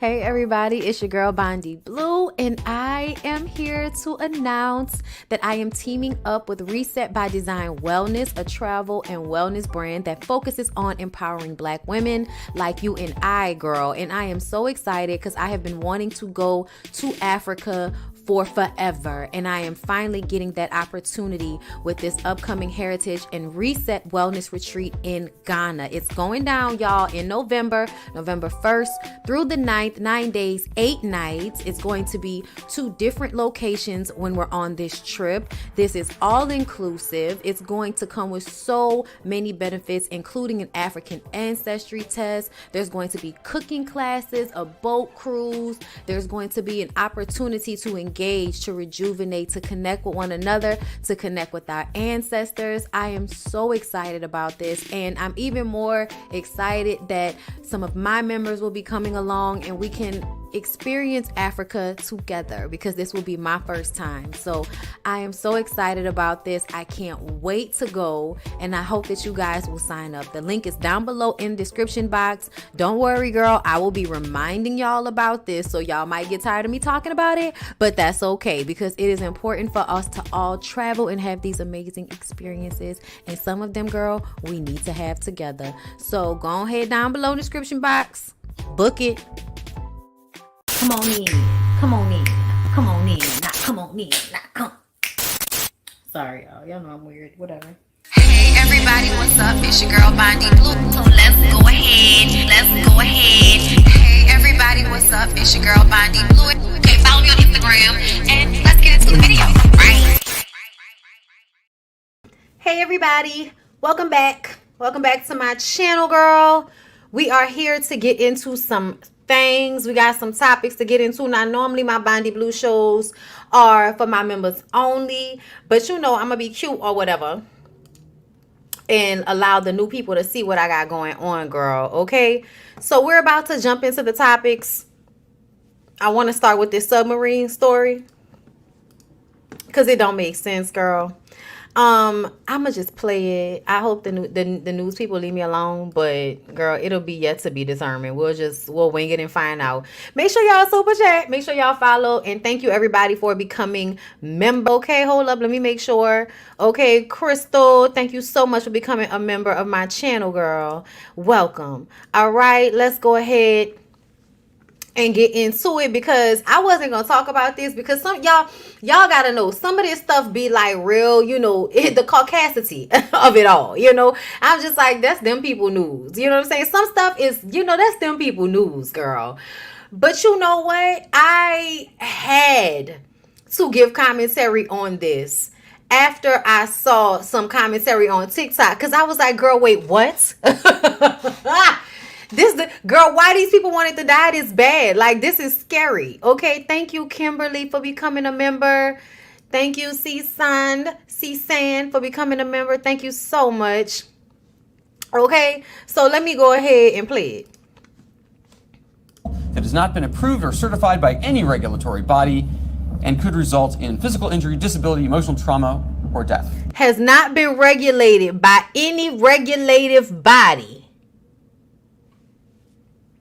Hey everybody, it's your girl BondyBlue, and I am here to announce that I am teaming up with Reset by Design Wellness, a travel and wellness brand that focuses on empowering Black women like you and I, girl. And I am so excited because I have been wanting to go to Africa for forever, and I am finally getting that opportunity with this upcoming Heritage and Reset Wellness Retreat in Ghana. It's going down, y'all, in November 1st through the 9th, 9 days, 8 nights. It's going to be 2 different locations when we're on this trip. This is all inclusive. It's going to come with so many benefits, including an African ancestry test. There's going to be cooking classes, a boat cruise. There's going to be an opportunity to engage, to rejuvenate, to connect with one another, to connect with our ancestors. I am so excited about this, and I'm even more excited that some of my members will be coming along and we can experience Africa together, because this will be my first time. So I am so excited about this. I can't wait to go, and I hope that you guys will sign up. The link is down below in the description box. Don't worry, girl, I will be reminding y'all about this, so y'all might get tired of me talking about it, but that's okay, because it is important for us to all travel and have these amazing experiences, and some of them, girl, we need to have together. So go ahead down below in the description box, book it. Come on in, come on in, come on in, not come on in, not come. Sorry, y'all know I'm weird, whatever. Hey everybody, what's up? It's your girl BondyBlue. So let's go ahead. Hey everybody, what's up? It's your girl BondyBlue. Okay, follow me on Instagram and let's get into the video, right? Hey everybody, welcome back to my channel, girl. We are here to get into some things. We got some topics to get into. Now, normally my BondyBlue shows are for my members only, but you know I'm gonna be cute or whatever and allow the new people to see what I got going on, girl. Okay, so we're about to jump into the topics. I want to start with this submarine story because it don't make sense, girl. I'ma just play it. I hope the news people leave me alone, but girl, it'll be yet to be determined. We'll wing it and find out. Make sure y'all super chat, make sure y'all follow, and thank you everybody for becoming member. Okay, hold up, let me make sure. Okay, Crystal, thank you so much for becoming a member of my channel, girl. Welcome. All right, let's go ahead and get into it, because I wasn't gonna talk about this because some y'all gotta know some of this stuff be like real, you know, the caucasity of it all, you know. I'm just like, that's them people news, you know what I'm saying? Some stuff is, you know, that's them people news, girl. But you know what, I had to give commentary on this after I saw some commentary on TikTok, because I was like, girl, wait, what? Girl, why these people wanted to die this bad? Like, this is scary. Okay, thank you, Kimberly, for becoming a member. Thank you, C-San, for becoming a member. Thank you so much. Okay, so let me go ahead and play it. It has not been approved or certified by any regulatory body and could result in physical injury, disability, emotional trauma, or death. Has not been regulated by any regulative body.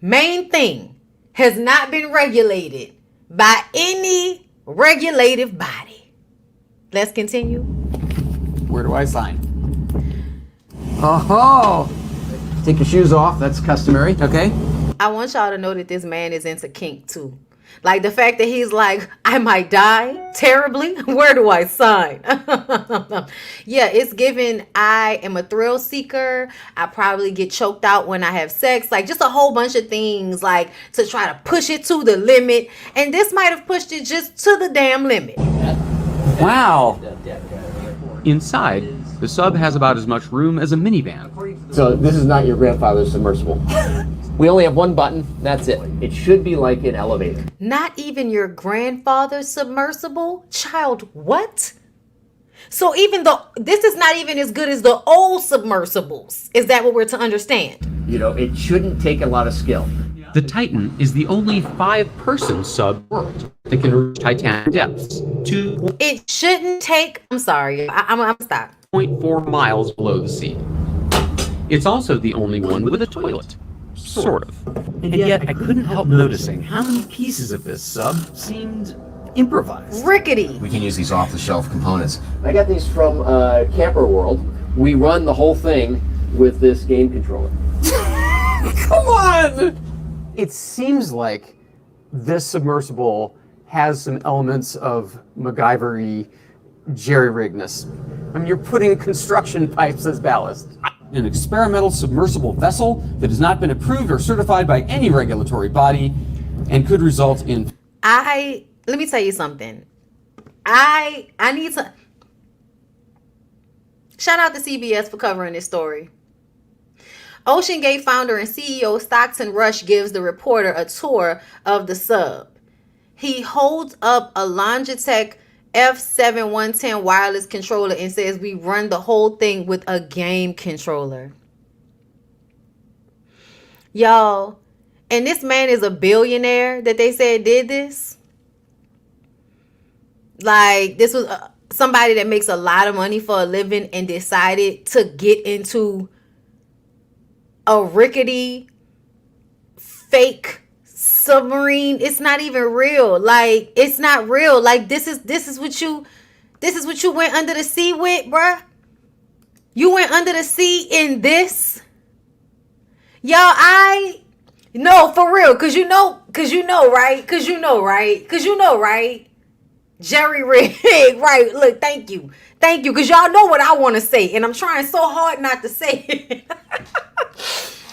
Main thing, has not been regulated by any regulative body. Let's continue. Where do I sign? Oh, take your shoes off. That's customary. Okay. I want y'all to know that this man is into kink too. Like the fact that he's like, I might die terribly. Where do I sign? Yeah, it's given. I am a thrill seeker. I probably get choked out when I have sex. Like just a whole bunch of things, like to try to push it to the limit. And this might have pushed it just to the damn limit. Wow. Inside, the sub has about as much room as a minivan. So this is not your grandfather's submersible. We only have one button. That's it. It should be like an elevator. Not even your grandfather's submersible? Child, what? So even though this is not even as good as the old submersibles, is that what we're to understand? You know, it shouldn't take a lot of skill. The Titan is the only 5-person sub world that can reach Titanic depths, It shouldn't take, I'm sorry, I'm stop. 2.4 miles below the sea. It's also the only one with a toilet. sort of. And yet I couldn't help noticing how many pieces of this sub seemed improvised. Rickety. We can use these off-the-shelf components. I got these from Camper World. We run the whole thing with this game controller. Come on! It seems like this submersible has some elements of MacGyver-y jerry-rigness. I mean, you're putting construction pipes as ballast. An experimental submersible vessel that has not been approved or certified by any regulatory body and could result in... Let me tell you something. I need to... Shout out to CBS for covering this story. Ocean Gate founder and CEO Stockton Rush gives the reporter a tour of the sub. He holds up a Logitech F7110 wireless controller and says we run the whole thing with a game controller. Y'all, and this man is a billionaire that they said did this. Like, this was somebody that makes a lot of money for a living and decided to get into a rickety, fake submarine. It's not even real. Like, it's not real. Like, this is what you went under the sea with, bruh. You went under the sea in this. Y'all, no, for real, cause you know, right? Jerry rig, right? Look, thank you, cause y'all know what I want to say, and I'm trying so hard not to say it.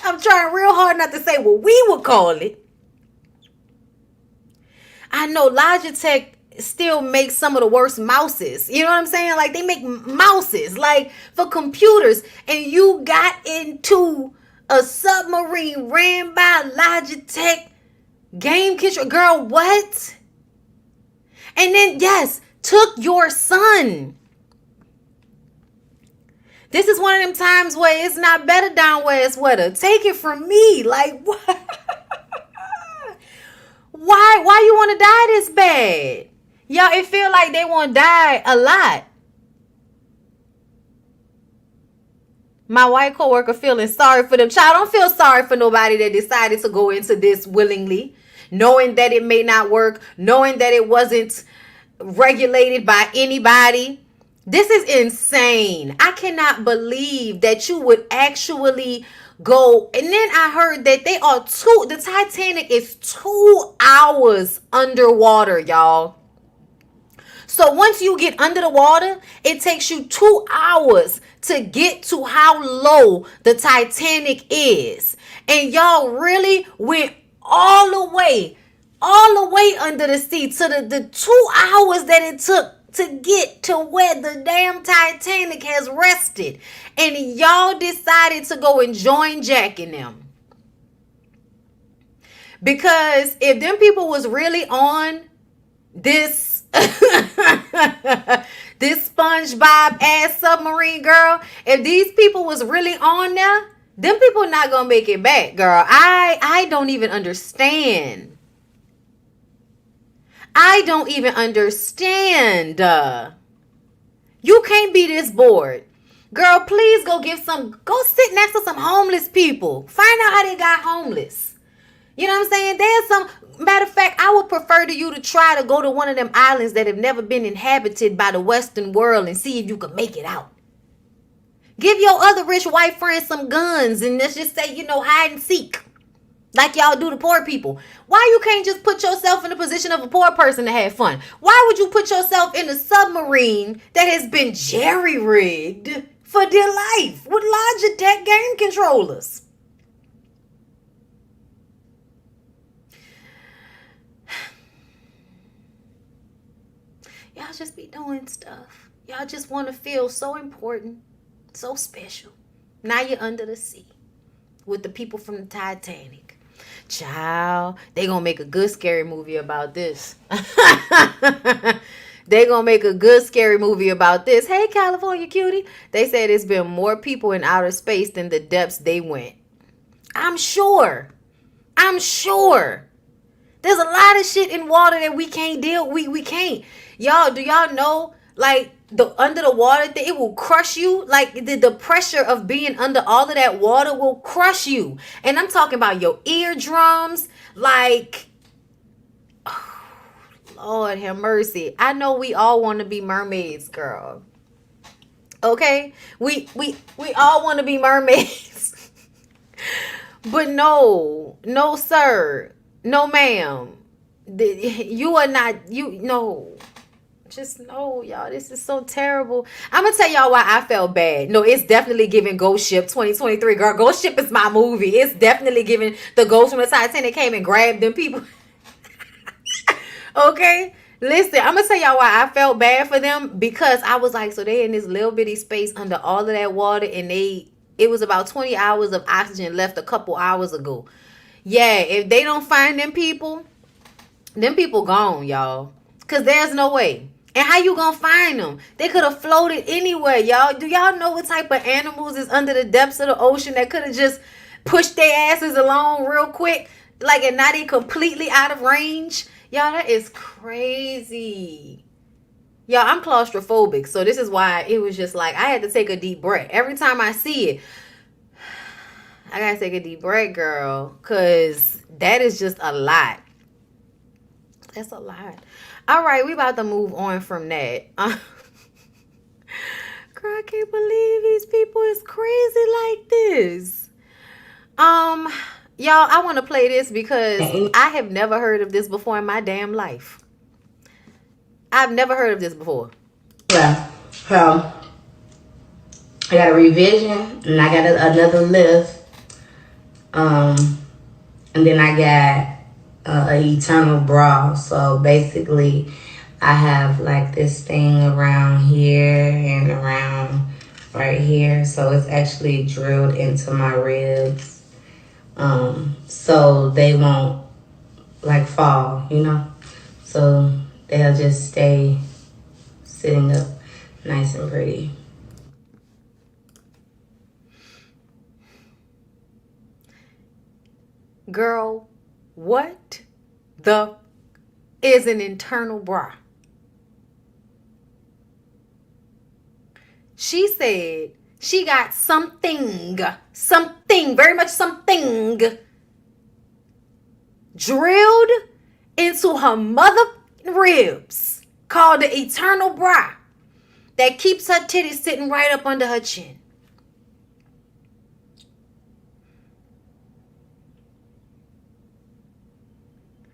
I'm trying real hard not to say what we would call it. I know Logitech still makes some of the worst mouses. You know what I'm saying? Like, they make mouses, like, for computers, and you got into a submarine ran by Logitech game control. Girl, what? And then, yes, took your son. This is one of them times where it's not better down where it's wetter. Take it from me. Like, what? Why you want to die this bad? Y'all, it feel like they want to die a lot. My white coworker feeling sorry for them. Child, don't feel sorry for nobody that decided to go into this willingly, knowing that it may not work, knowing that it wasn't regulated by anybody. This is insane. I cannot believe that you would actually go. And then I heard that the Titanic is 2 hours underwater, y'all. So once you get under the water, it takes you 2 hours to get to how low the Titanic is. And y'all really went all the way under the sea to the 2 hours that it took to get to where the damn Titanic has rested. And y'all decided to go and join Jack and them. Because if them people was really on this this SpongeBob ass submarine, girl, if these people was really on there, them people not gonna make it back, girl. I don't even understand. I don't even understand. You can't be this bored. Girl, please go sit next to some homeless people. Find out how they got homeless. You know what I'm saying? Matter of fact, I would prefer to you to try to go to one of them islands that have never been inhabited by the Western world and see if you can make it out. Give your other rich white friends some guns and let's just say, hide and seek. Like y'all do to poor people. Why you can't just put yourself in the position of a poor person to have fun? Why would you put yourself in a submarine that has been jerry-rigged for dear life with Logitech game controllers? Y'all just be doing stuff. Y'all just want to feel so important, so special. Now you're under the sea with the people from the Titanic. Child, they gonna make a good scary movie about this. They gonna make a good scary movie about this. Hey, California cutie. They said it's been more people in outer space than the depths they went. I'm sure. There's a lot of shit in water that we can't deal. We can't. Y'all, do y'all know? like the under the water thing, it will crush you. Like the pressure of being under all of that water will crush you. And I'm talking about your eardrums. Like, oh, Lord have mercy. I know we all want to be mermaids, girl. Okay? We all want to be mermaids. But no, sir. No, ma'am. You are not, no. Just no, y'all. This is so terrible. I'm gonna tell y'all why I felt bad. No, it's definitely giving Ghost Ship 2023, girl. Ghost Ship is my movie. It's definitely giving the ghost from the Titanic came and grabbed them people. Okay, listen. I'm gonna tell y'all why I felt bad for them, because I was like, so they in this little bitty space under all of that water, and it was about 20 hours of oxygen left a couple hours ago. Yeah, if they don't find them people gone, y'all. Cause there's no way. And how you gonna find them? They could have floated anywhere, y'all. Do y'all know what type of animals is under the depths of the ocean that could have just pushed their asses along real quick? Like, and now they completely out of range? Y'all, that is crazy. Y'all, I'm claustrophobic. So this is why it was just like, I had to take a deep breath. Every time I see it, I gotta take a deep breath, girl. Cause that is just a lot. That's a lot. All right, we about to move on from that. Girl, I can't believe these people is crazy like this. Y'all, I want to play this because I have never heard of this before in my damn life. I've never heard of this before. Yeah, so I got a revision and I got another lift. And then I got an eternal bra. So basically I have like this thing around here and around right here, so it's actually drilled into my ribs, so they won't like fall, you know, so they'll just stay sitting up nice and pretty. Girl, what the is an internal bra? She said she got something, very much something drilled into her mother ribs called the eternal bra that keeps her titties sitting right up under her chin.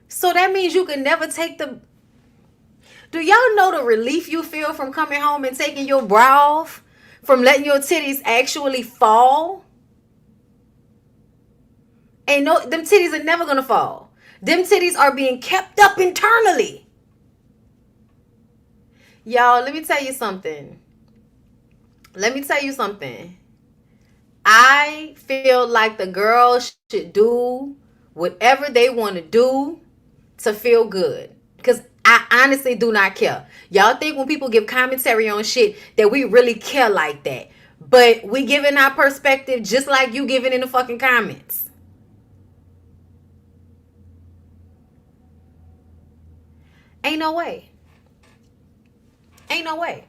So that means you can never take the... Do y'all know the relief you feel from coming home and taking your bra off? From letting your titties actually fall? Ain't no... Them titties are never gonna fall. Them titties are being kept up internally. Y'all, let me tell you something. I feel like the girls should do whatever they want to do to feel good. Because I honestly do not care. Y'all think when people give commentary on shit that we really care like that. But we giving our perspective just like you giving in the fucking comments. Ain't no way. Ain't no way.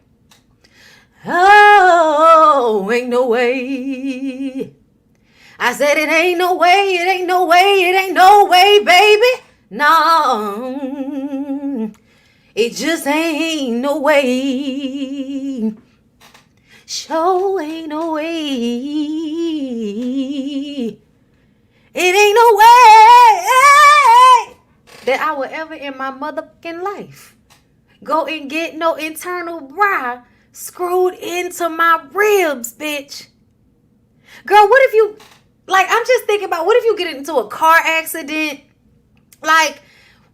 Oh, ain't no way. I said it ain't no way, it ain't no way, it ain't no way, baby. No, it just ain't no way. Sure ain't no way. It ain't no way that I will ever in my motherfucking life go and get no internal bra screwed into my ribs, bitch. Girl, what if you, like, I'm just thinking about, what if you get into a car accident? Like,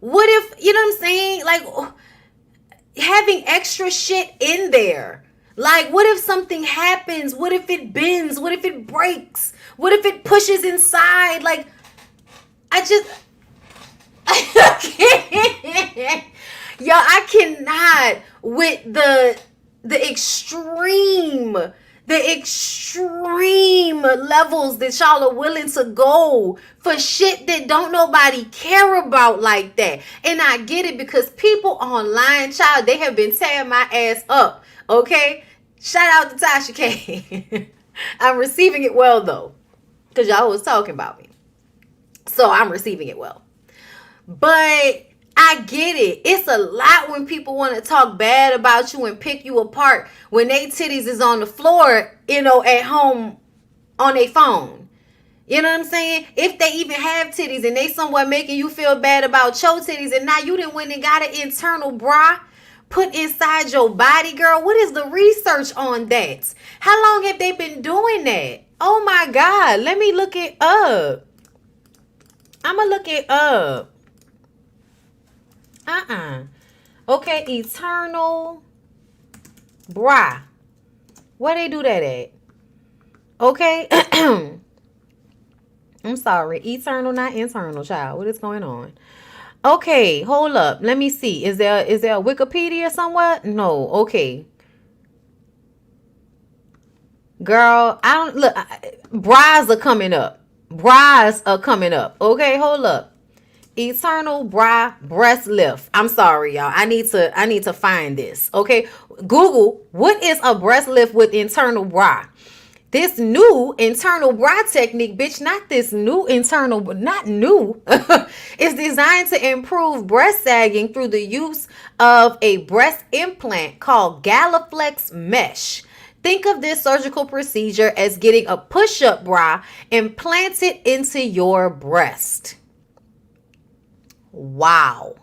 what if, you know what I'm saying? Like, having extra shit in there. Like, what if something happens? What if it bends? What if it breaks? What if it pushes inside? Like, I can't. Y'all, I cannot with the extreme The extreme levels that y'all are willing to go for shit that don't nobody care about like that. And I get it because people online, child, they have been tearing my ass up. Okay? Shout out to Tasha K. I'm receiving it well though. Because y'all was talking about me. So I'm receiving it well. But I get it. It's a lot when people want to talk bad about you and pick you apart when they titties is on the floor, at home on their phone. You know what I'm saying? If they even have titties and they somewhere making you feel bad about your titties and now you done went and got an internal bra put inside your body, girl. What is the research on that? How long have they been doing that? Oh my God. Let me look it up. I'm going to look it up. Okay, eternal bra. Where they do that at? Okay. I'm sorry. Eternal, not internal, child. What is going on? Okay, hold up. Let me see. Is there a Wikipedia somewhere? No. Okay. Girl, I don't look. Bras are coming up. Bras are coming up. Okay, hold up. Eternal bra breast lift. I'm sorry, y'all. I need to find this. Okay. Google, what is a breast lift with internal bra? This new internal bra technique, bitch, not this new internal, not new, is designed to improve breast sagging through the use of a breast implant called Galaflex Mesh. Think of this surgical procedure as getting a push-up bra implanted into your breast. Wow.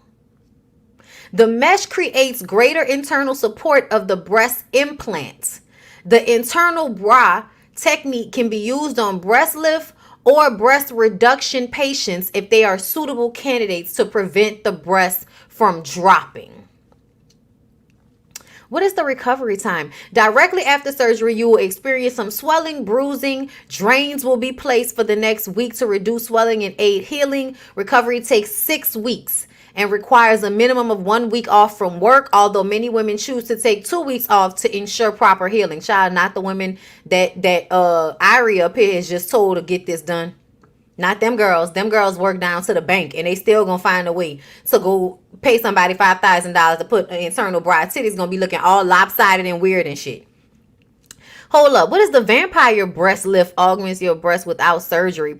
The mesh creates greater internal support of the breast implant. The internal bra technique can be used on breast lift or breast reduction patients if they are suitable candidates to prevent the breast from dropping. What is the recovery time? Directly after surgery, you will experience some swelling, bruising. Drains will be placed for the next week to reduce swelling and aid healing. Recovery takes 6 weeks and requires a minimum of 1 week off from work, although many women choose to take 2 weeks off to ensure proper healing. Child, not the women that Irie up here is just told to get this done. Not them girls. Them girls work down to the bank and they still gonna find a way to go pay somebody $5,000 to put an internal bra. Titties gonna be looking all lopsided and weird and shit. Hold up. What is the vampire breast lift? Augments your breast without surgery.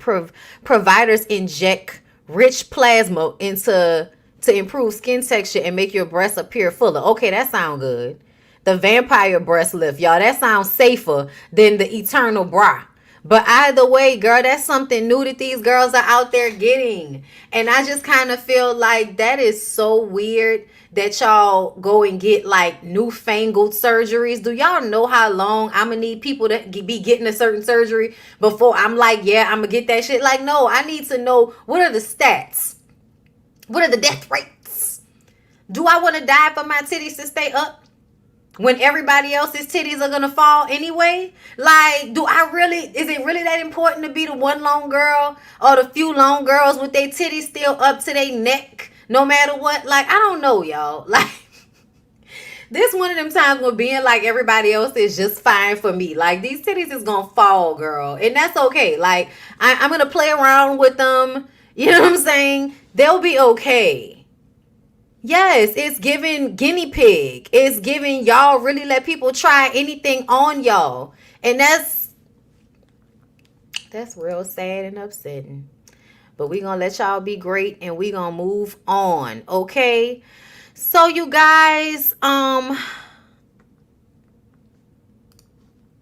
Providers inject rich plasma to improve skin texture and make your breasts appear fuller. Okay, that sounds good. The vampire breast lift, y'all. That sounds safer than the eternal bra. But either way, girl, that's something new that these girls are out there getting. And I just kind of feel like that is so weird that y'all go and get like newfangled surgeries. Do y'all know how long I'm going to need people to be getting a certain surgery before I'm like, yeah, I'm going to get that shit? Like, no, I need to know, what are the stats? What are the death rates? Do I want to die for my titties to stay up when everybody else's titties are going to fall anyway? Like, is it really that important to be the one long girl or the few long girls with their titties still up to their neck no matter what? Like, I don't know, y'all. Like, this one of them times when being like everybody else is just fine for me. Like, these titties is going to fall, girl. And that's okay. Like, I'm going to play around with them. You know what I'm saying? They'll be okay. Yes, it's giving guinea pig. It's giving y'all really let people try anything on y'all. And that's real sad and upsetting. But we're going to let y'all be great and we're going to move on. Okay? So you guys,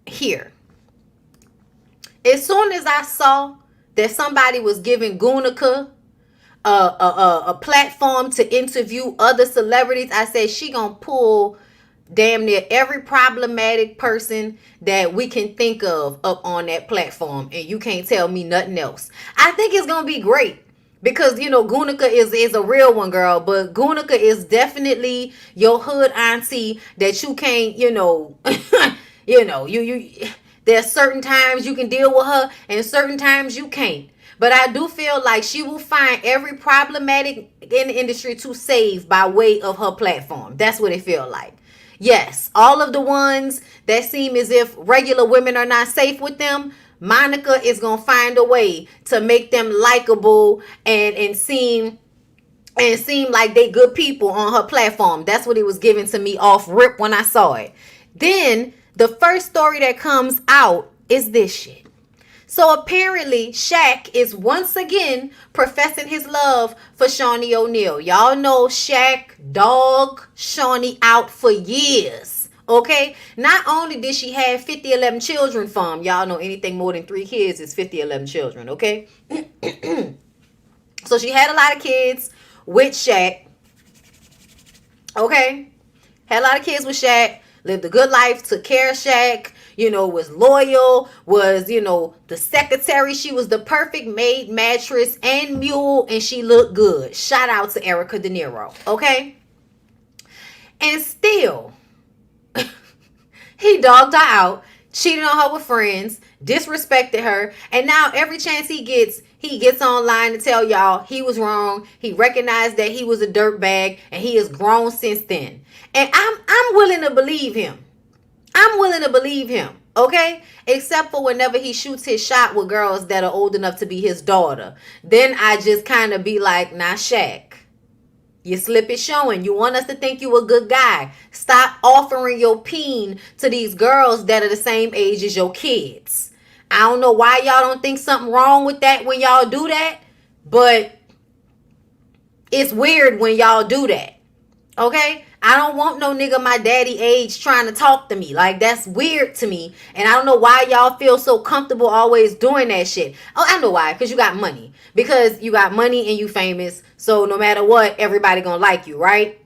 here. As soon as I saw that somebody was giving Gunica a platform to interview other celebrities, I said she gonna pull damn near every problematic person that we can think of up on that platform, and you can't tell me nothing else. I think it's gonna be great because, you know, Gunica is a real one, girl, but Gunica is definitely your hood auntie that you can't, there's certain times you can deal with her and certain times you can't. But I do feel like she will find every problematic in the industry to save by way of her platform. That's what it feels like. Yes, all of the ones that seem as if regular women are not safe with them, Monica is going to find a way to make them likable and seem like they good people on her platform. That's what it was given to me off rip when I saw it. Then the first story that comes out is this shit. So apparently Shaq is once again professing his love for Shawnee O'Neal. Y'all know Shaq dog Shawnee out for years. Okay, not only did she have 50-11 children from, y'all know anything more than 3 kids is 50-11 children, okay? So she had a lot of kids with Shaq, okay? Had a lot of kids with Shaq, lived a good life, took care of Shaq, you know, was loyal, was, you know, the secretary. She was the perfect maid, mattress, and mule, and she looked good. Shout out to Erica De Niro, okay? And still, he dogged her out, cheated on her with friends, disrespected her, and now every chance he gets online to tell y'all he was wrong. He recognized that he was a dirtbag, and he has grown since then. And I'm willing to believe him. I'm willing to believe him, okay? Except for whenever he shoots his shot with girls that are old enough to be his daughter. Then I just kind of be like, nah, Shaq. Your slip is showing. You want us to think you a good guy. Stop offering your peen to these girls that are the same age as your kids. I don't know why y'all don't think something wrong with that when y'all do that, but it's weird when y'all do that. Okay? I don't want no nigga my daddy age trying to talk to me. Like, that's weird to me. And I don't know why y'all feel so comfortable always doing that shit. Oh, I know why. Because you got money. Because you got money and you famous. So no matter what, everybody gonna like you, right?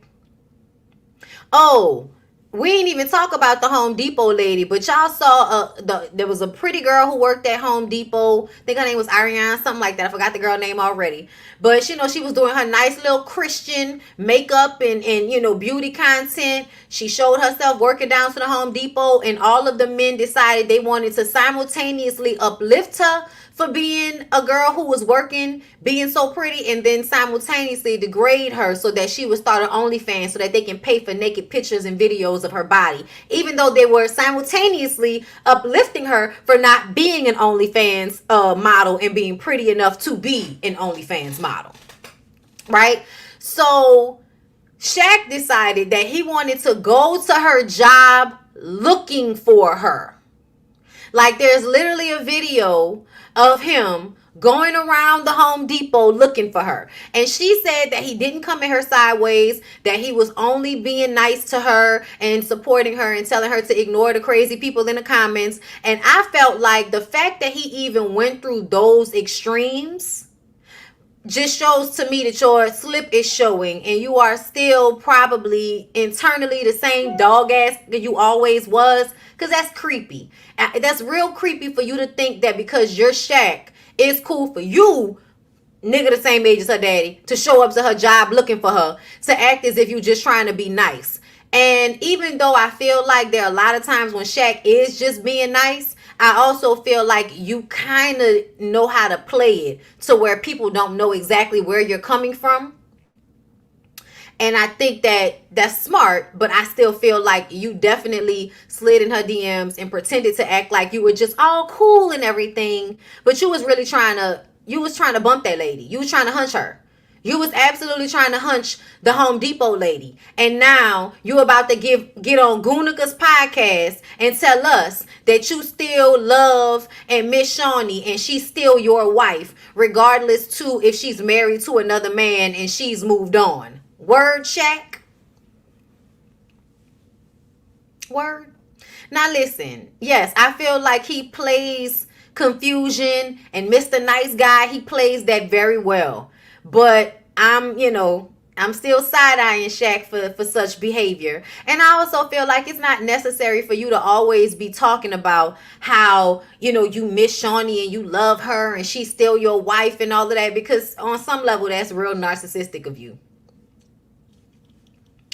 Oh, we ain't even talk about the Home Depot lady, but y'all saw there was a pretty girl who worked at Home Depot. I think her name was Ariane, something like that. I forgot the girl name already. But, you know, she was doing her nice little Christian makeup and you know, beauty content. She showed herself working down to the Home Depot, and all of the men decided they wanted to simultaneously uplift her for being a girl who was working, being so pretty, and then simultaneously degrade her so that she would start an OnlyFans so that they can pay for naked pictures and videos of her body, even though they were simultaneously uplifting her for not being an OnlyFans model and being pretty enough to be an OnlyFans model, right? So Shaq decided that he wanted to go to her job looking for her. Like, there's literally a video of him going around the Home Depot looking for her. And she said that he didn't come at her sideways, that he was only being nice to her and supporting her and telling her to ignore the crazy people in the comments. And I felt like the fact that he even went through those extremes just shows to me that your slip is showing and you are still probably internally the same dog ass that you always was, because that's creepy. That's real creepy for you to think that because you're Shaq, it's cool for you, nigga the same age as her daddy, to show up to her job looking for her, to act as if you're just trying to be nice. And even though I feel like there are a lot of times when Shaq is just being nice, I also feel like you kind of know how to play it to where people don't know exactly where you're coming from. And I think that that's smart, but I still feel like you definitely slid in her DMs and pretended to act like you were just all cool and everything. But you was really trying to bump that lady. You was trying to hunch her. You was absolutely trying to hunch the Home Depot lady. And now you about to get on Gunika's podcast and tell us that you still love and miss Shawnee and she's still your wife, regardless to if she's married to another man and she's moved on. Word, Shaq? Word? Now listen, yes, I feel like he plays confusion and Mr. Nice Guy, he plays that very well. But I'm still side-eyeing Shaq for such behavior. And I also feel like it's not necessary for you to always be talking about how, you miss Shawnee and you love her and she's still your wife and all of that, because on some level that's real narcissistic of you.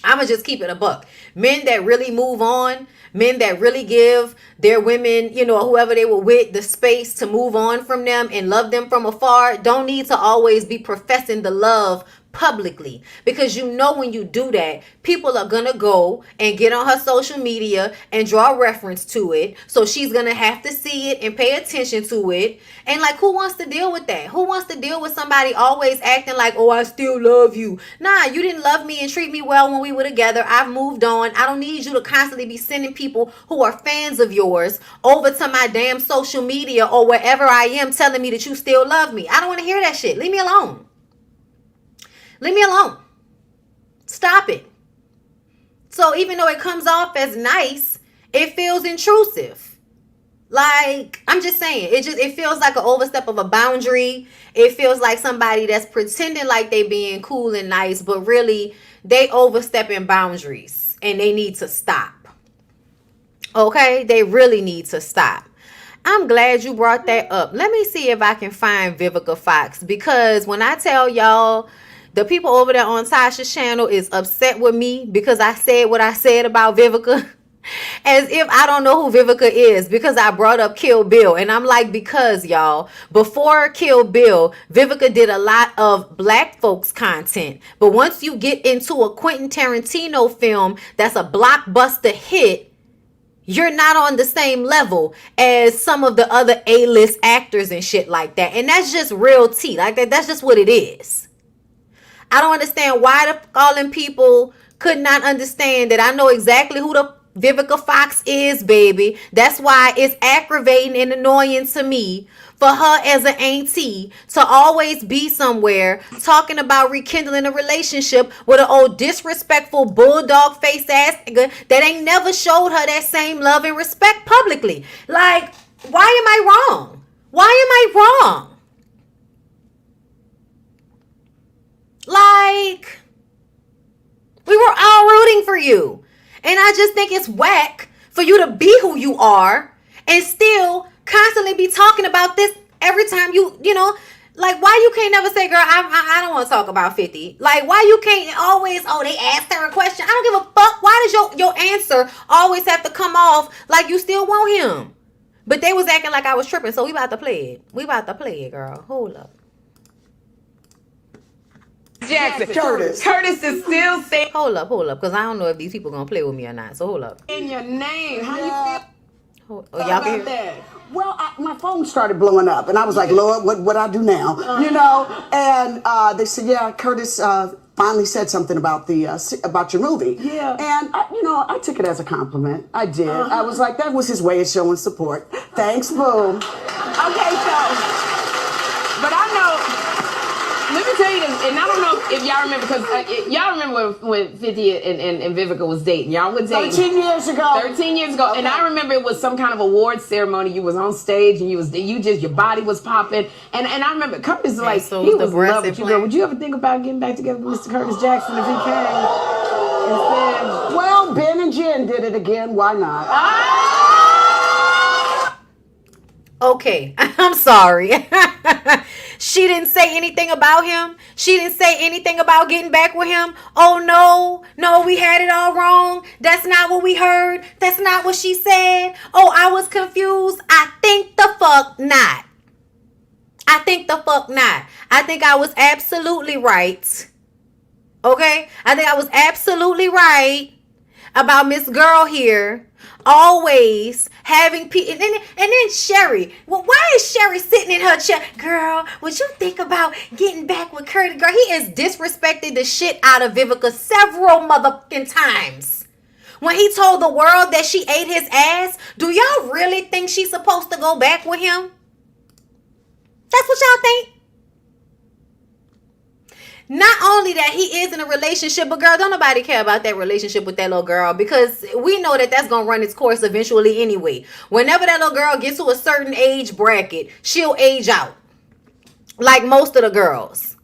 I'm going to just keep it a buck. Men that really move on, men that really give their women, whoever they were with, the space to move on from them and love them from afar, don't need to always be professing the love publicly, because you know when you do that, people are gonna go and get on her social media and draw reference to it, so she's gonna have to see it and pay attention to it. And like, who wants to deal with that? Who wants to deal with somebody always acting like, oh, I still love you? Nah, you didn't love me and treat me well when we were together. I've moved on. I don't need you to constantly be sending people who are fans of yours over to my damn social media or wherever I am telling me that you still love me. I don't want to hear that shit. Leave me alone. Leave me alone. Stop it. So even though it comes off as nice, it feels intrusive. Like, I'm just saying, it feels like an overstep of a boundary. It feels like somebody that's pretending like they being cool and nice, but really they overstepping boundaries and they need to stop. Okay? They really need to stop. I'm glad you brought that up. Let me see if I can find Vivica Fox, because when I tell y'all, the people over there on Tasha's channel is upset with me because I said what I said about Vivica. As if I don't know who Vivica is because I brought up Kill Bill. And I'm like, because y'all, before Kill Bill, Vivica did a lot of black folks content. But once you get into a Quentin Tarantino film that's a blockbuster hit, you're not on the same level as some of the other A-list actors and shit like that. And that's just real tea. Like that's just what it is. I don't understand why the calling people could not understand that I know exactly who the Vivica Fox is, baby. That's why it's aggravating and annoying to me for her as an auntie to always be somewhere talking about rekindling a relationship with an old disrespectful bulldog face ass nigga that ain't never showed her that same love and respect publicly. Like, why am I wrong? Why am I wrong? Like, we were all rooting for you. And I just think it's whack for you to be who you are and still constantly be talking about this every time you know, like, why you can't never say, girl, I don't want to talk about 50. Like, why you can't always, oh, they asked her a question. I don't give a fuck. Why does your answer always have to come off like you still want him? But they was acting like I was tripping, so we about to play it. We about to play it, girl. Hold up. Jackson. Curtis is still saying. Hold up, because I don't know if these people gonna play with me or not. So hold up. In your name, how you feel? Oh, y'all can hear that? Well, my phone started blowing up, and I was like, Lord, what I do now? You know? And they said, yeah, Curtis finally said something about about your movie. Yeah. And I took it as a compliment. I did. I was like, that was his way of showing support. Thanks, boo. Okay, so, but I know. Let me tell you this, and I don't know if y'all remember, because y'all remember when 50 and Vivica was dating. Y'all were dating 13 years ago. 13 years ago, okay. And I remember it was some kind of award ceremony. You was on stage, and your body was popping, and I remember Curtis was like, so he was in love with you, girl. Would you ever think about getting back together with Mr. Curtis Jackson if he came? Instead, well, Ben and Jen did it again. Why not? Okay, I'm sorry. She didn't say anything about him. She didn't say anything about getting back with him. Oh, no, we had it all wrong. That's not what we heard. That's not what she said. Oh, I was confused. I think the fuck not. I think I was absolutely right. Okay? I think I was absolutely right about Miss Girl here always having people, and then Sherry. Well, why is Sherry sitting in her chair? Girl, would you think about getting back with Curtis? Girl, he has disrespected the shit out of Vivica several motherfucking times. When he told the world that she ate his ass, do y'all really think she's supposed to go back with him? That's what y'all think? Not only that he is in a relationship, but girl, don't nobody care about that relationship with that little girl, because we know that that's going to run its course eventually anyway. Whenever that little girl gets to a certain age bracket, she'll age out. Like most of the girls.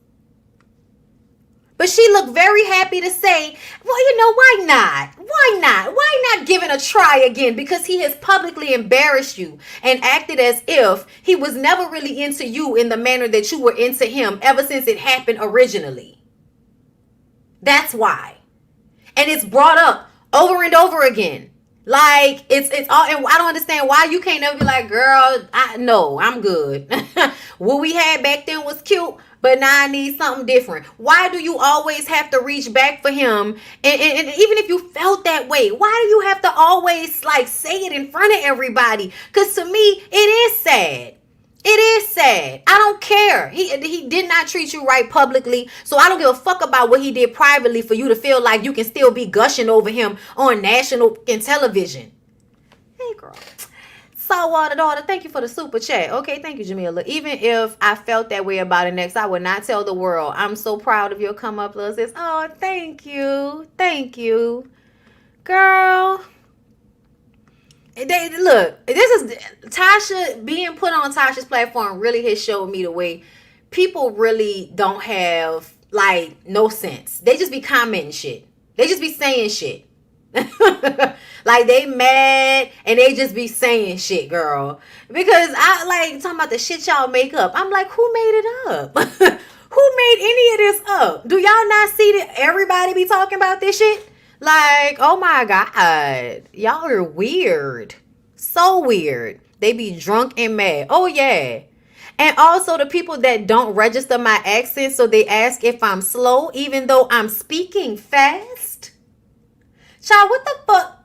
But she looked very happy to say, well, why not? Why not give it a try again? Because he has publicly embarrassed you and acted as if he was never really into you in the manner that you were into him ever since it happened originally. That's why. And it's brought up over and over again. Like, it's all, and I don't understand why you can't never be like, girl, no, I'm good. What we had back then was cute. but now I need something different. Why do you always have to reach back for him? And even if you felt that way, why do you have to always like say it in front of everybody? Because to me, it is sad. It is sad. I don't care. He did not treat you right publicly. So I don't give a fuck about what he did privately for you to feel like you can still be gushing over him on national and television. Hey, girl. Saltwater daughter, thank you for the super chat. Okay, thank you, Jamila. Even if I felt that way about it next, I would not tell the world. I'm so proud of your come up, Lil sis. Oh, thank you. Thank you. Girl. Look, this is Tasha being put on Tasha's platform really has showed me the way people really don't have like no sense. They just be commenting shit. They just be saying shit. Like they mad and they just be saying shit, girl. Because I like talking about the shit y'all make up. I'm like, who made it up? Who made any of this up? Do y'all not see that everybody be talking about this shit? Like, oh my God, y'all are weird. So weird. They be drunk and mad. Oh yeah. And also the people that don't register my accent, so they ask if I'm slow, even though I'm speaking fast. Child, what the fuck?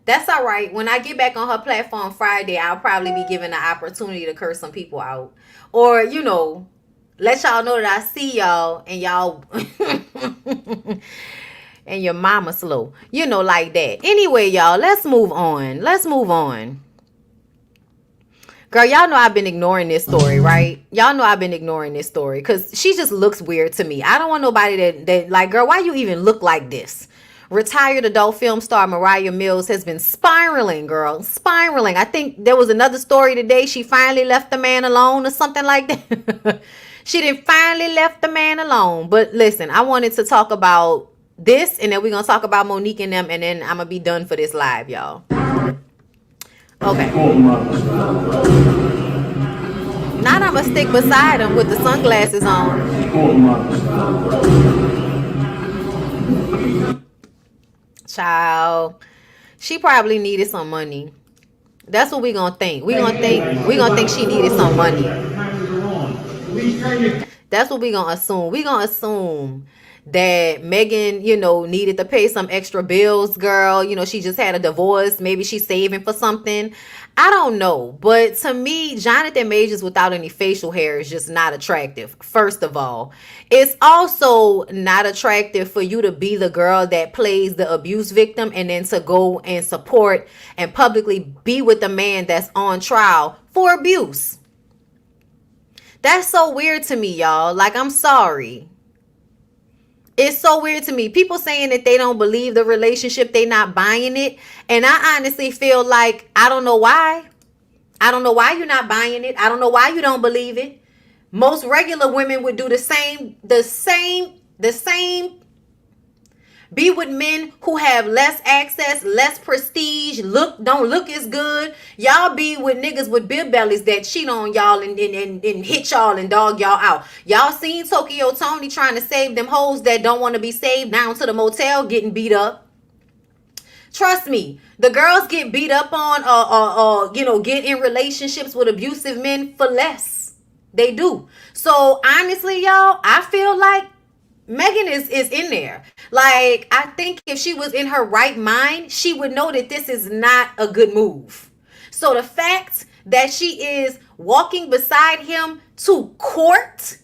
That's all right. When I get back on her platform Friday, I'll probably be given the opportunity to curse some people out. Or, you know, let y'all know that I see y'all and y'all and your mama slow. You know, like that. Anyway, y'all, let's move on. Let's move on. Girl, y'all know I've been ignoring this story, right? Y'all know I've been ignoring this story because she just looks weird to me. I don't want nobody that like, girl, why you even look like this? Retired adult film star Mariah Mills has been spiraling, girl. Spiraling. I think there was another story today. She finally left the man alone or something like that. She didn't finally left the man alone. But listen, I wanted to talk about this and then we're going to talk about Monique and them and then I'm going to be done for this live, y'all. Okay. Now I'm going to stick beside him with the sunglasses on. Child, she probably needed some money. That's what we gonna think. We gonna think she needed some money. That's what we gonna assume. We gonna assume that Meagan, you know, needed to pay some extra bills, girl. You know, she just had a divorce. Maybe she's saving for something. I don't know. But to me, Jonathan Majors without any facial hair is just not attractive. First of all, it's also not attractive for you to be the girl that plays the abuse victim and then to go and support and publicly be with the man that's on trial for abuse. That's so weird to me, y'all. Like, I'm sorry. It's so weird to me. People saying that they don't believe the relationship, they not buying it. And I honestly feel like, I don't know why. I don't know why you're not buying it. I don't know why you don't believe it. Most regular women would do the same. Be with men who have less access, less prestige, don't look as good. Y'all be with niggas with beer bellies that cheat on y'all and hit y'all and dog y'all out. Y'all seen Tokyo Tony trying to save them hoes that don't want to be saved down to the motel getting beat up. Trust me, the girls get beat up on or you know, get in relationships with abusive men for less. They do. So honestly, y'all, I feel like Meagan is in there. Like, I think if she was in her right mind, she would know that this is not a good move. So the fact that she is walking beside him to court,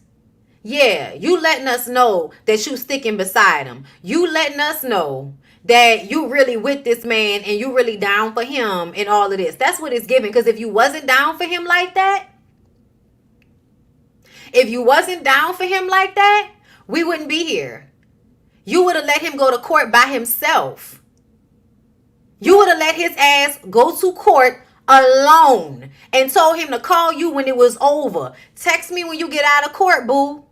yeah, you letting us know that you sticking beside him. You letting us know that you really with this man and you really down for him and all of this. That's what it's giving. Because if you wasn't down for him like that, we wouldn't be here. You would have let him go to court by himself. You would have let his ass go to court alone and told him to call you when it was over. Text me when you get out of court, boo.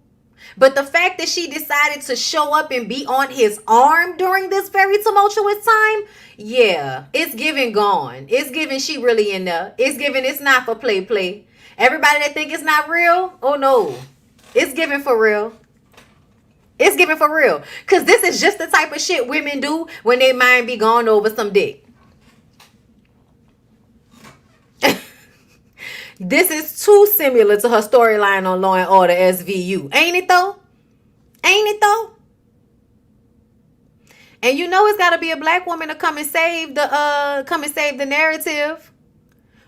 But the fact that she decided to show up and be on his arm during this very tumultuous time, yeah, it's giving gone. It's giving she really in there. It's giving it's not for play. Everybody that think it's not real, oh no. It's giving for real. It's giving for real. Because this is just the type of shit women do when they mind be gone over some dick. This is too similar to her storyline on Law and Order SVU. Ain't it though? Ain't it though? And you know it's got to be a black woman to come and save the narrative.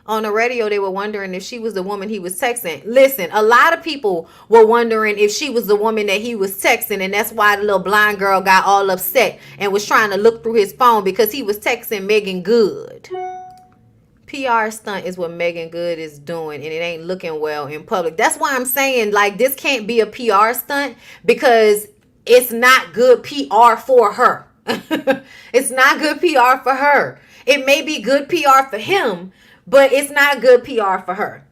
On the radio, they were wondering if she was the woman he was texting. Listen, a lot of people were wondering if she was the woman that he was texting, and that's why the little blind girl got all upset and was trying to look through his phone because he was texting Meagan Good. PR stunt is what Meagan Good is doing, and it ain't looking well in public. That's why I'm saying, like, this can't be a PR stunt because it's not good PR for her. It's not good PR for her. It may be good PR for him, but it's not good PR for her.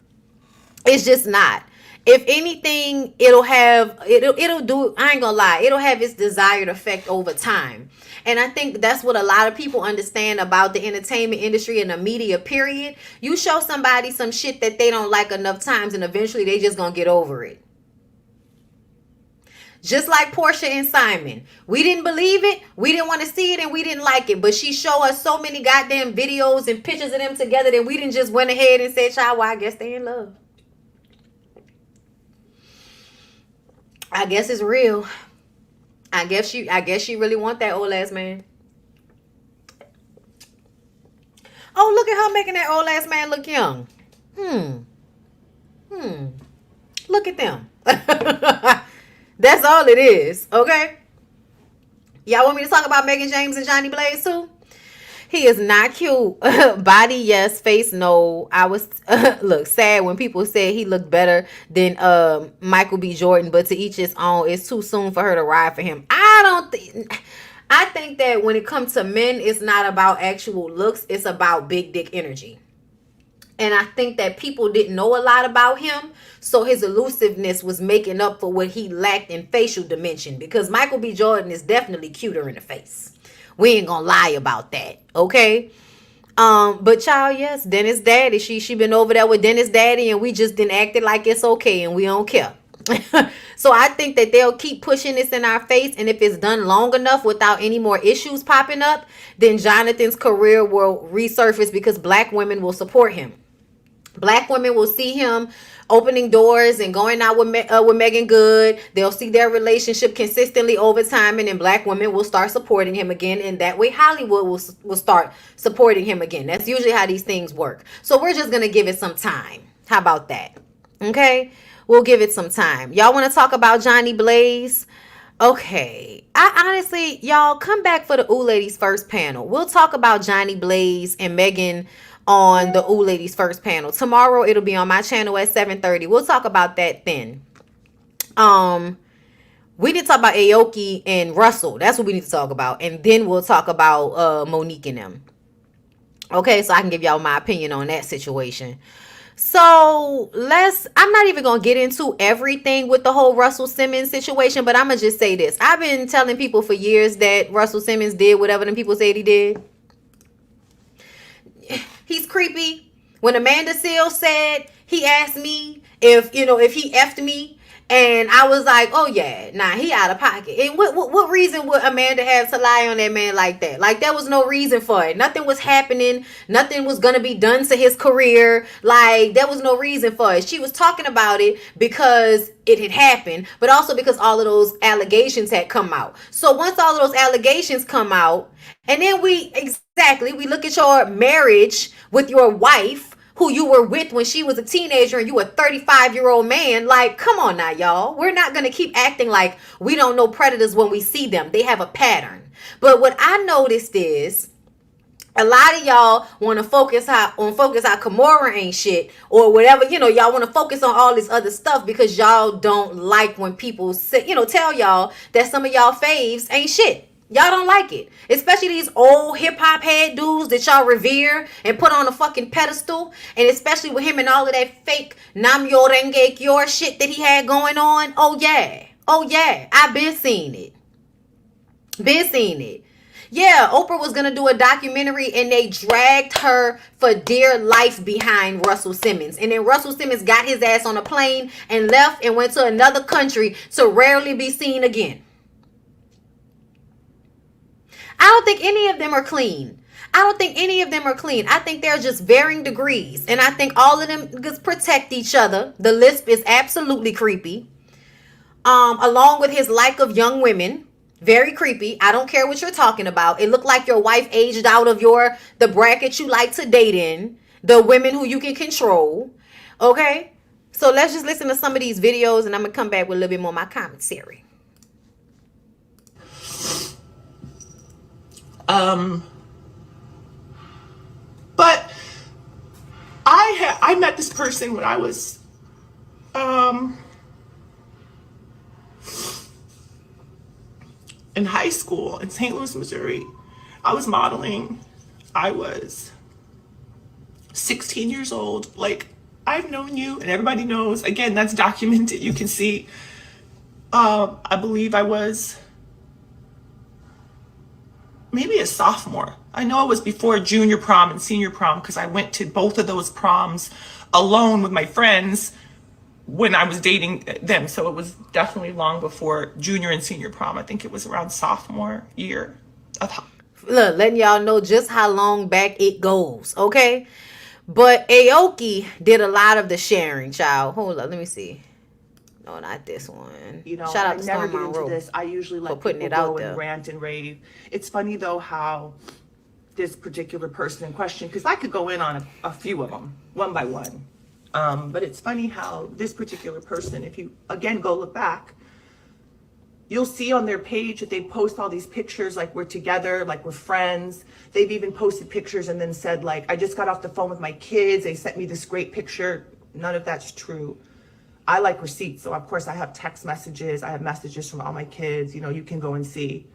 It's just not. If anything, it'll do, I ain't gonna lie, it'll have its desired effect over time. And I think that's what a lot of people understand about the entertainment industry and the media, period. You show somebody some shit that they don't like enough times, and eventually they just gonna get over it. Just like Portia and Simon. We didn't believe it, we didn't want to see it, and we didn't like it. But she showed us so many goddamn videos and pictures of them together that we didn't just went ahead and said, child, well, I guess they in love. I guess it's real. I guess she really want that old ass man. Oh, look at her making that old ass man look young. Look at them. That's all it is, okay? Y'all want me to talk about Megan James and Johnny Blaze too? He is not cute. Body, yes. Face, no. I was, look, sad when people said he looked better than Michael B. Jordan, but to each his own. It's too soon for her to ride for him. I think that when it comes to men, it's not about actual looks. It's about big dick energy. And I think that people didn't know a lot about him, so his elusiveness was making up for what he lacked in facial dimension, because Michael B. Jordan is definitely cuter in the face. We ain't gonna lie about that, okay? But child, yes, Dennis Daddy. She been over there with Dennis Daddy, and we just didn't act it like it's okay, and we don't care. So I think that they'll keep pushing this in our face, and if it's done long enough without any more issues popping up, then Jonathan's career will resurface because black women will support him. Black women will see him opening doors and going out with Meagan Good. They'll see their relationship consistently over time, and then black women will start supporting him again, and that way Hollywood will start supporting him again. That's usually how these things work. So we're just going to give it some time. How about that? Okay? We'll give it some time. Y'all want to talk about Johnny Blaze? Okay. I honestly, y'all, come back for the Ooh Ladies First panel. We'll talk about Johnny Blaze and Meagan on the Ooh Ladies First panel. Tomorrow it'll be on my channel at 7:30. We'll talk about that then. We need to talk about Aoki and Russel. That's what we need to talk about. And then we'll talk about Monique and them. Okay, so I can give y'all my opinion on that situation. So I'm not even gonna get into everything with the whole Russell Simmons situation, but I'm gonna just say this. I've been telling people for years that Russell Simmons did whatever them people said he did. He's creepy. When Amanda Seales said, he asked me if he effed me, and I was like, oh yeah, nah, he out of pocket. And what reason would Amanda have to lie on that man like that? Like, there was no reason for it. Nothing was happening. Nothing was gonna be done to his career. Like, there was no reason for it. She was talking about it because it had happened, but also because all of those allegations had come out. So once all of those allegations come out, and then we look at your marriage with your wife, who you were with when she was a teenager, and you a 35-year-old man. Like, come on now, y'all. We're not going to keep acting like we don't know predators when we see them. They have a pattern. But what I noticed is a lot of y'all want to focus how Kimora ain't shit or whatever. Y'all want to focus on all this other stuff because y'all don't like when people say, tell y'all that some of y'all faves ain't shit. Y'all don't like it. Especially these old hip-hop head dudes that y'all revere and put on a fucking pedestal. And especially with him and all of that fake Namyo Renge Kyo shit that he had going on. Oh, yeah. I've been seeing it. Yeah, Oprah was going to do a documentary, and they dragged her for dear life behind Russell Simmons. And then Russell Simmons got his ass on a plane and left and went to another country to rarely be seen again. I don't think any of them are clean. I think they're just varying degrees. And I think all of them just protect each other. The lisp is absolutely creepy. Along with his like of young women. Very creepy. I don't care what you're talking about. It looked like your wife aged out of the bracket you like to date in. The women who you can control. Okay? So let's just listen to some of these videos and I'm going to come back with a little bit more of my commentary. But I met this person when I was in high school in St. Louis, Missouri. I was modeling. I was 16 years old. Like, I've known you and everybody knows. Again, that's documented. You can see. I believe I was maybe a sophomore. I know it was before junior prom and senior prom because I went to both of those proms alone with my friends when I was dating them. So it was definitely long before junior and senior prom. I think it was around sophomore year of Look, letting y'all know just how long back it goes, okay? But Aoki did a lot of the sharing, child. Hold up, let me see. No, not this one. You know, shout out I to never Storm get into Monroe this. I usually let putting people it out go there. and rant and rave. It's funny though how this particular person in question, because I could go in on a few of them one by one. But it's funny how this particular person, if you again go look back, you'll see on their page that they post all these pictures like we're together, like we're friends. They've even posted pictures and then said like, I just got off the phone with my kids. They sent me this great picture. None of that's true. I like receipts. So of course I have text messages. I have messages from all my kids. You know, you can go and see.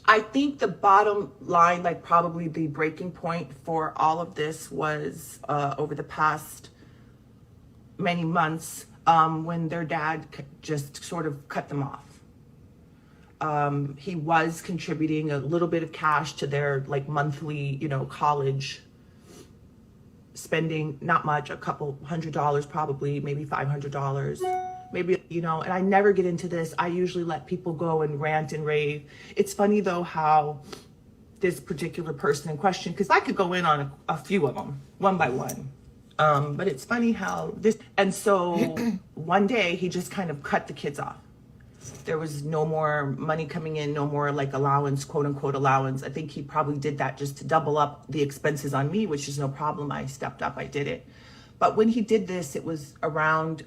I think the bottom line, like probably the breaking point for all of this was over the past many months when their dad just sort of cut them off. He was contributing a little bit of cash to their like monthly, you know, college spending, not much, a couple $100 probably, maybe $500. Maybe, you know, and I never get into this. I usually let people go and rant and rave. It's funny though how this particular person in question, because I could go in on a few of them one by one. But it's funny how this, and so one day he just kind of cut the kids off. There was no more money coming in, no more like allowance, quote unquote allowance. I think he probably did that just to double up the expenses on me, which is no problem. I stepped up, I did it. But when he did this, it was around,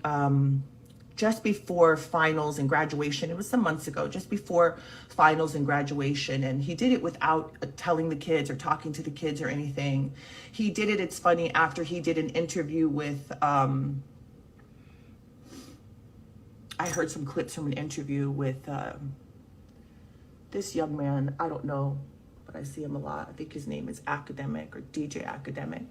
just before finals and graduation. It was some months ago, just before finals and graduation. And he did it without telling the kids or talking to the kids or anything. He did it, it's funny, after he did an interview with, I heard some clips from an interview with this young man. I don't know, but I see him a lot. I think his name is Academic or DJ Academic.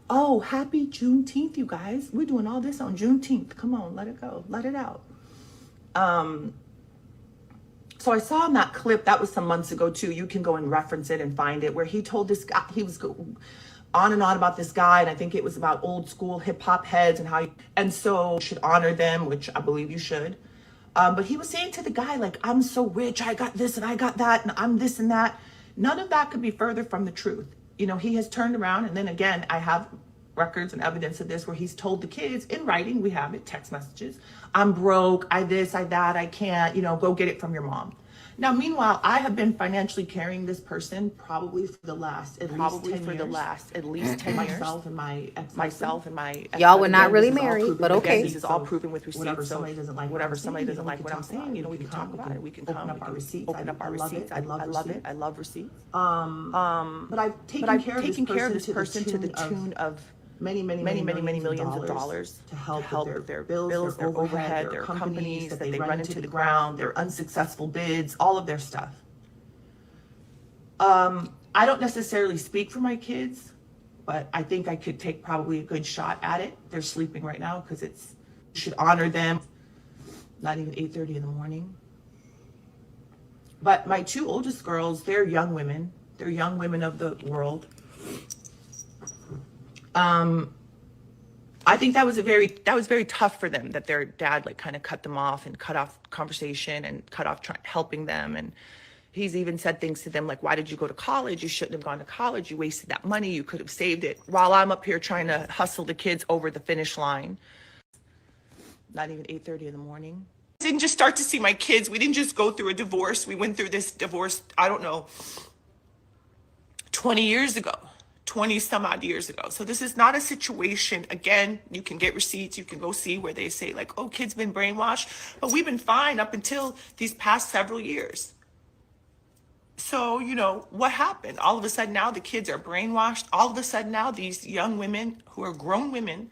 Oh, happy Juneteenth, you guys. We're doing all this on Juneteenth. Come on, let it go. Let it out. So I saw in that clip, that was some months ago too. You can go and reference it and find it, where he told this guy, he was on and on about this guy. And I think it was about old school hip hop heads and how, and so you should honor them, which I believe you should. But he was saying to the guy, like, I'm so rich. I got this and I got that and I'm this and that. None of that could be further from the truth. You know, he has turned around, and then again, I have records and evidence of this where he's told the kids in writing, we have it, text messages, I'm broke, I this, I that, I can't, you know, go get it from your mom. Now, meanwhile, I have been financially carrying this person probably for the last at least 10 years. Myself and my y'all were not really married, but okay. This is all proven with receipts. Whatever somebody doesn't like what I'm saying, you know, we can talk about it. We can open up our receipts. I love it. I love receipts. But I've taken care of this person to the tune of many millions of dollars to help with their bills, their overhead, their companies that they run into the ground, their unsuccessful bids, all of their stuff. I don't necessarily speak for my kids, but I think I could take probably a good shot at it. They're sleeping right now because you should honor them. Not even 8:30 in the morning. But my two oldest girls, they're young women. They're young women of the world. I think that was very tough for them, that their dad like kind of cut them off and cut off conversation and cut off helping them. And He's even said things to them like, why did you go to college? You shouldn't have gone to college. You wasted that money. You could have saved it. While I'm up here trying to hustle the kids over the finish line. Not even 8:30 in the morning. I didn't just start to see my kids. We didn't just go through a divorce. We went through this divorce, I don't know, 20 years ago, 20 some odd years ago. So this is not a situation, again, you can get receipts, you can go see where they say like, oh, kids been brainwashed, but we've been fine up until these past several years. So, you know, what happened? All of a sudden now the kids are brainwashed. All of a sudden now these young women who are grown women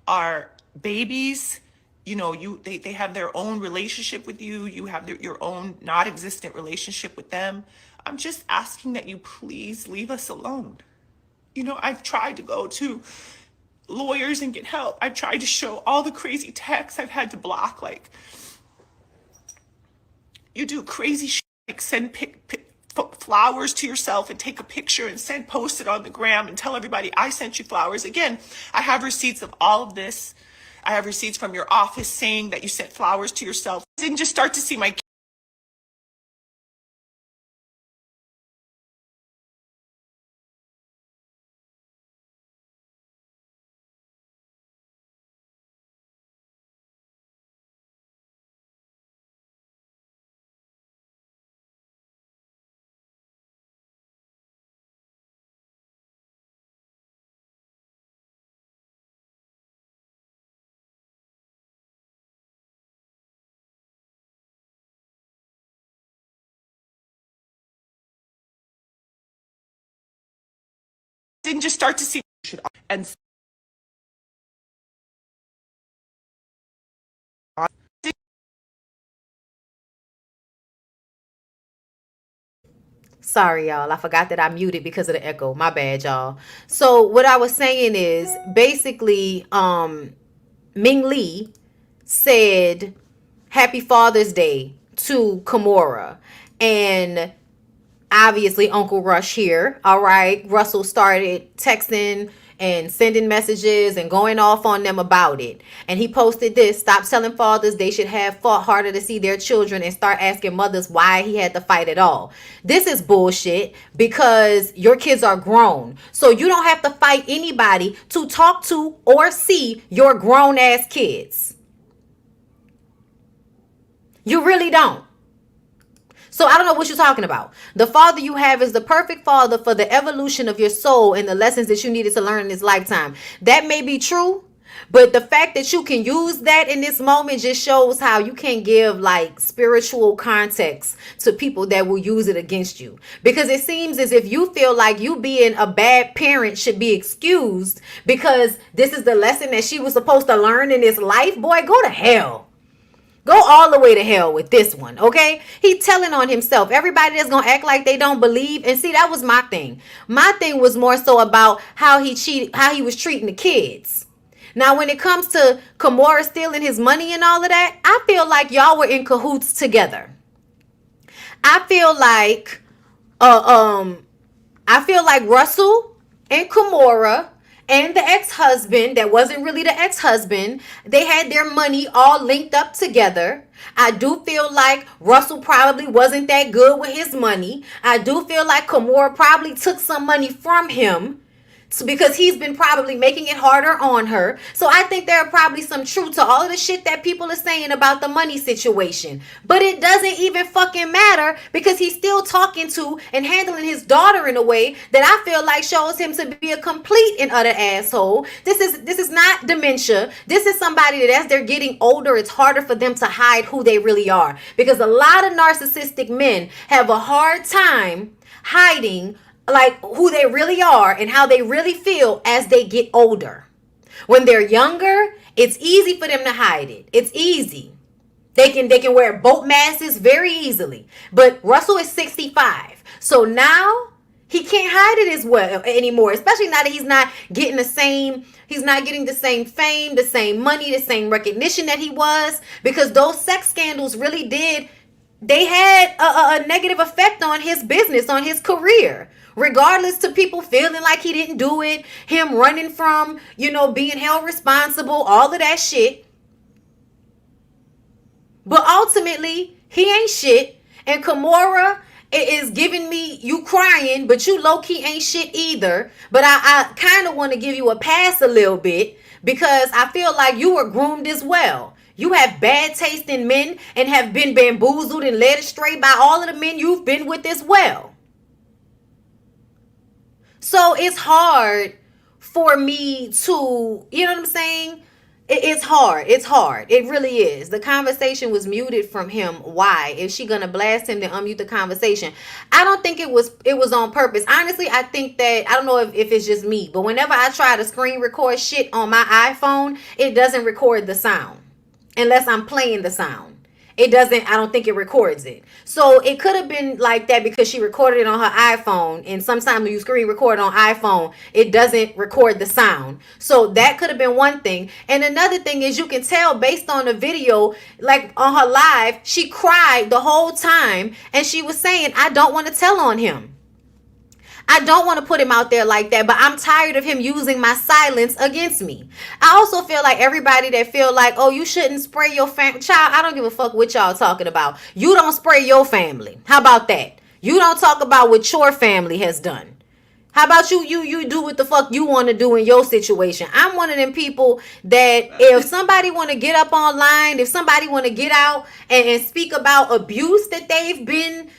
are babies. You know, they have their own relationship with you. You have your own not existent relationship with them. I'm just asking that you please leave us alone. You know, I've tried to go to lawyers and get help. I've tried to show all the crazy texts I've had to block. Like, you do crazy shit, like send flowers to yourself and take a picture and post it on the gram and tell everybody I sent you flowers. Again, I have receipts of all of this. I have receipts from your office saying that you sent flowers to yourself. I didn't just start to see my didn't just start to see and Sorry, y'all. I forgot that I muted because of the echo. My bad, y'all. So what I was saying is basically, Ming Lee said Happy Father's Day to Kimora. And obviously Uncle Rush here. All right. Russell started texting and sending messages and going off on them about it. And he posted this: stop telling fathers they should have fought harder to see their children and start asking mothers why he had to fight at all. This is bullshit because your kids are grown. So you don't have to fight anybody to talk to or see your grown ass kids. You really don't. So I don't know what you're talking about. The father you have is the perfect father for the evolution of your soul and the lessons that you needed to learn in this lifetime. That may be true, but the fact that you can use that in this moment just shows how you can give like spiritual context to people that will use it against you. Because it seems as if you feel like you being a bad parent should be excused because this is the lesson that she was supposed to learn in this life. Boy, go to hell. Go all the way to hell with this one, okay? He telling on himself. Everybody that's going to act like they don't believe. And see, that was my thing. My thing was more so about how he was treating the kids. Now, when it comes to Kimora stealing his money and all of that, I feel like y'all were in cahoots together. I feel like Russell and Kimora and the ex-husband that wasn't really the ex-husband, they had their money all linked up together. I do feel like Russell probably wasn't that good with his money. I do feel like Kimora probably took some money from him because he's been probably making it harder on her. So I think there are probably some truth to all of the shit that people are saying about the money situation. But it doesn't even fucking matter because he's still talking to and handling his daughter in a way that I feel like shows him to be a complete and utter asshole. This is not dementia. This is somebody that as they're getting older, it's harder for them to hide who they really are. Because a lot of narcissistic men have a hard time hiding like who they really are and how they really feel as they get older. When they're younger, it's easy for them to hide it. It's easy. They can wear boat masks very easily. But Russell is 65. So now he can't hide it as well anymore, especially now that he's not getting the same fame, the same money, the same recognition that he was, because those sex scandals really they had a negative effect on his business, on his career. Regardless to people feeling like he didn't do it, him running from, being held responsible, all of that shit. But ultimately, he ain't shit. And Kimora it is giving me you crying, but you low-key ain't shit either. But I kind of want to give you a pass a little bit because I feel like you were groomed as well. You have bad taste in men and have been bamboozled and led astray by all of the men you've been with as well. So it's hard for me to, you know what I'm saying? It's hard. It's hard. It really is. The conversation was muted from him. Why? Is she gonna blast him to unmute the conversation? I don't think it was on purpose. Honestly, I think that, I don't know if it's just me, but whenever I try to screen record shit on my iPhone, it doesn't record the sound unless I'm playing the sound. It doesn't, I don't think it records it. So it could have been like that because she recorded it on her iPhone. And sometimes when you screen record on iPhone, it doesn't record the sound. So that could have been one thing. And another thing is you can tell based on the video, like on her live, she cried the whole time. And she was saying, I don't want to tell on him. I don't want to put him out there like that, but I'm tired of him using my silence against me. I also feel like everybody that feel like, oh, you shouldn't spray your family. Child, I don't give a fuck what y'all talking about. You don't spray your family. How about that? You don't talk about what your family has done. How about you do what the fuck you want to do in your situation? I'm one of them people that if somebody want to get up online, if somebody want to get out and speak about abuse that they've been,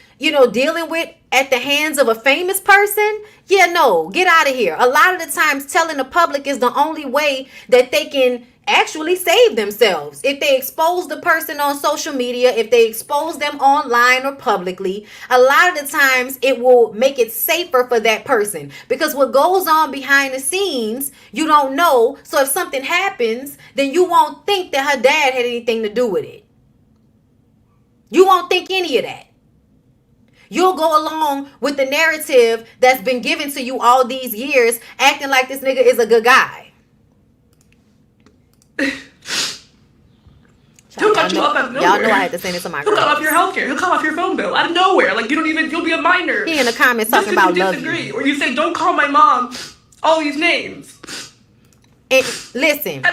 dealing with at the hands of a famous person, yeah, no, get out of here. A lot of the times telling the public is the only way that they can actually save themselves. If they expose the person on social media, if they expose them online or publicly, a lot of the times it will make it safer for that person because what goes on behind the scenes, you don't know. So if something happens, then you won't think that her dad had anything to do with it. You won't think any of that. You'll go along with the narrative that's been given to you all these years, acting like this nigga is a good guy. He'll cut you up out of nowhere. Y'all know I had to send it to my girl. He'll cut off your healthcare. He'll cut off your phone bill out of nowhere. Like, you'll be a minor. He in the comments talking about love you. Or you say, don't call my mom all these names. And listen,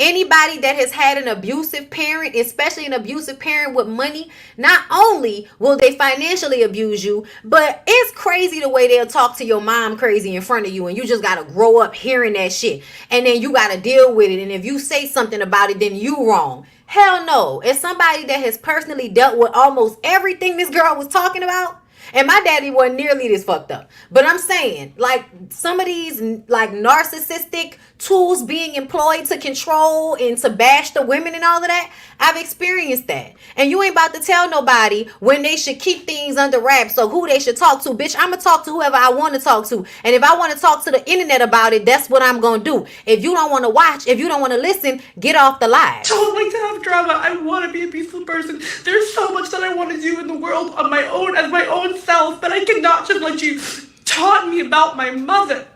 anybody that has had an abusive parent, especially an abusive parent with money, not only will they financially abuse you, but it's crazy the way they'll talk to your mom crazy in front of you, and you just got to grow up hearing that shit. And then you got to deal with it. And if you say something about it, then you wrong. Hell no. As somebody that has personally dealt with almost everything this girl was talking about, and my daddy wasn't nearly this fucked up. But I'm saying, like, some of these, like, narcissistic tools being employed to control and to bash the women and all of that, I've experienced that. And you ain't about to tell nobody when they should keep things under wraps or who they should talk to. Bitch, I'm going to talk to whoever I want to talk to. And if I want to talk to the internet about it, that's what I'm going to do. If you don't want to watch, if you don't want to listen, get off the live. I don't like to have drama. I want to be a peaceful person. There's so much that I want to do in the world on my own, as my own self, but I cannot just let you taunt me about my mother.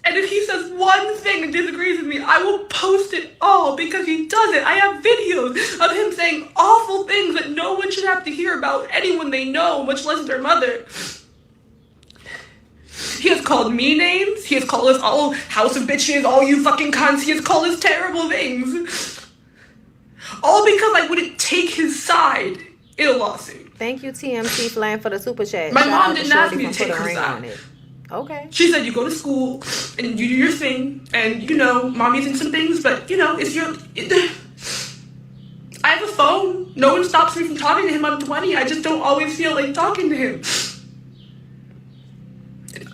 And if he says one thing and disagrees with me, I will post it all because he does it. I have videos of him saying awful things that no one should have to hear about anyone they know, much less their mother. He has called me names. He has called us all house of bitches, all you fucking cunts. He has called us terrible things. All because I wouldn't take his side in a lawsuit. Thank you, TMC Flan, for the super chat. My mom didn't ask me to take her side. Okay. She said you go to school and you do your thing, and mommy's in some things, but it's your. I have a phone. No one stops me from talking to him. I'm 20. I just don't always feel like talking to him.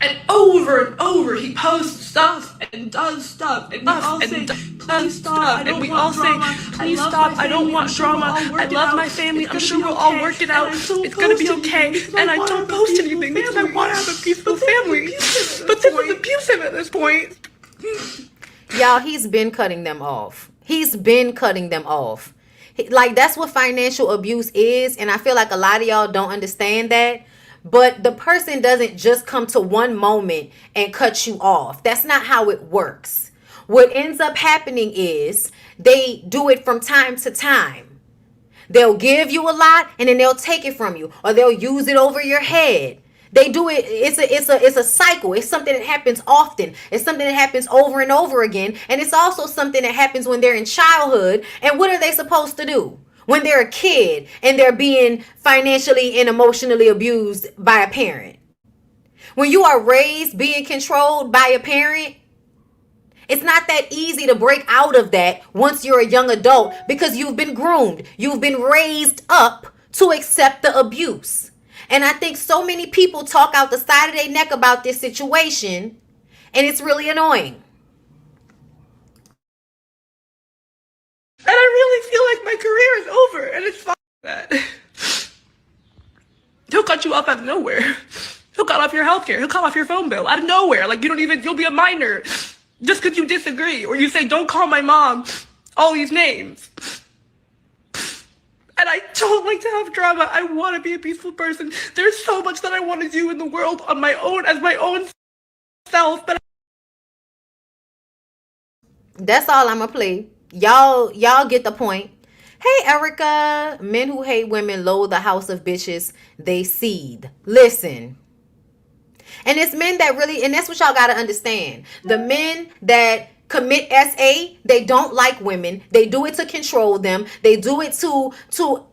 And over, he posts stuff and does stuff, and we all say, please stop. And we all say, please stop. I don't want drama. I love my family. I'm sure we'll all work it out. It's gonna be okay. And I don't post anything because I want to have a peaceful family. But this is abusive at this point. Y'all, he's been cutting them off. Like, that's what financial abuse is. And I feel like a lot of y'all don't understand that. But the person doesn't just come to one moment and cut you off. That's not how it works. What ends up happening is they do it from time to time. They'll give you a lot and then they'll take it from you, or they'll use it over your head. They do it. It's a cycle. It's something that happens often. It's something that happens over and over again. And it's also something that happens when they're in childhood. And what are they supposed to do? when they're a kid and they're being financially and emotionally abused by a parent. When you are raised being controlled by a parent, it's not that easy to break out of that once you're a young adult because you've been groomed. You've been raised up to accept the abuse. And I think so many people talk out the side of their neck about this situation, and it's really annoying. And I really feel like my career is over, and it's fine that. He'll cut you off out of nowhere. He'll cut off your healthcare. He'll cut off your phone bill out of nowhere. Like, you'll be a minor just because you disagree. Or you say, don't call my mom all these names. And I don't like to have drama. I want to be a peaceful person. There's so much that I want to do in the world on my own, as my own self. But that's all I'm going to play. Y'all get the point. Hey, Erica. Men who hate women loathe the house of bitches they seed. Listen. And it's men that really, and that's what y'all got to understand. The men that commit SA, they don't like women. They do it to control them. They do it to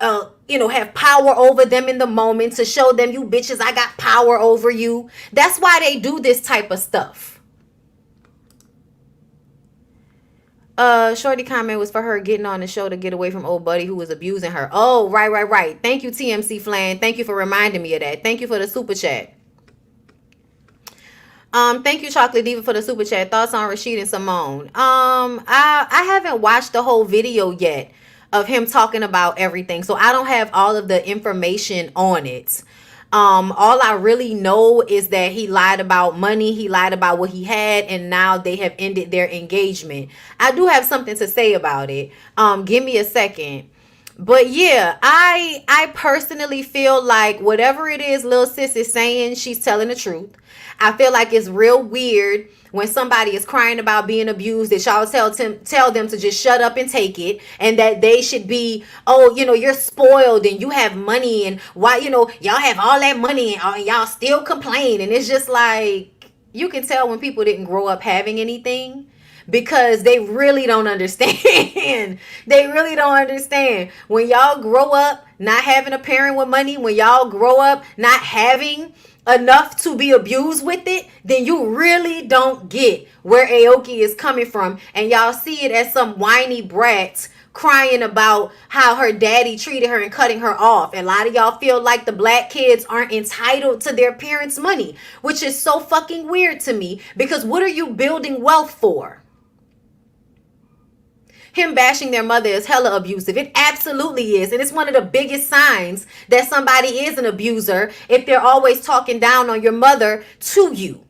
have power over them in the moment, to show them, you bitches, I got power over you. That's why they do this type of stuff. Shorty comment was for her getting on the show to get away from old buddy who was abusing her. Oh, right. Thank you, TMC Flan. Thank you for reminding me of that. Thank you for the super chat. Thank you, Chocolate Diva, for the super chat. Thoughts on Rasheed and Simone? I haven't watched the whole video yet of him talking about everything, so I don't have all of the information on it. All I really know is that he lied about money, he lied about what he had, and now they have ended their engagement. I do have something to say about it. Give me a second. But yeah, I personally feel like whatever it is Lil Sis is saying, she's telling the truth. I feel like it's real weird when somebody is crying about being abused that y'all tell them to just shut up and take it, and that they should be, oh, you're spoiled and you have money, and why, y'all have all that money and y'all still complain. And it's just like, you can tell when people didn't grow up having anything, because they really don't understand. They really don't understand. When y'all grow up not having a parent with money, when y'all grow up not having enough to be abused with it, then you really don't get where Aoki is coming from. And y'all see it as some whiny brat crying about how her daddy treated her and cutting her off. And a lot of y'all feel like the black kids aren't entitled to their parents' money, which is so fucking weird to me, because what are you building wealth for? Him bashing their mother is hella abusive. It absolutely is. And it's one of the biggest signs that somebody is an abuser, if they're always talking down on your mother to you.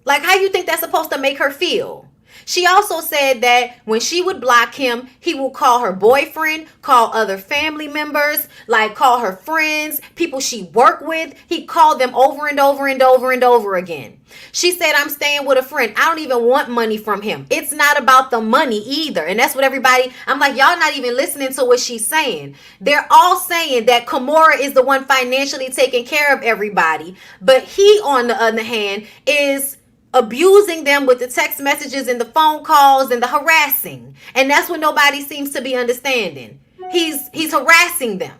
Like, how you think that's supposed to make her feel? She also said that when she would block him, he will call her boyfriend, call other family members, like call her friends, people she worked with. He called them over and over and over and over again. She said, I'm staying with a friend. I don't even want money from him. It's not about the money either. And that's what everybody, I'm like, y'all not even listening to what she's saying. They're all saying that Kimora is the one financially taking care of everybody. But he, on the other hand, is abusing them with the text messages and the phone calls and the harassing. And that's what nobody seems to be understanding. He's harassing them.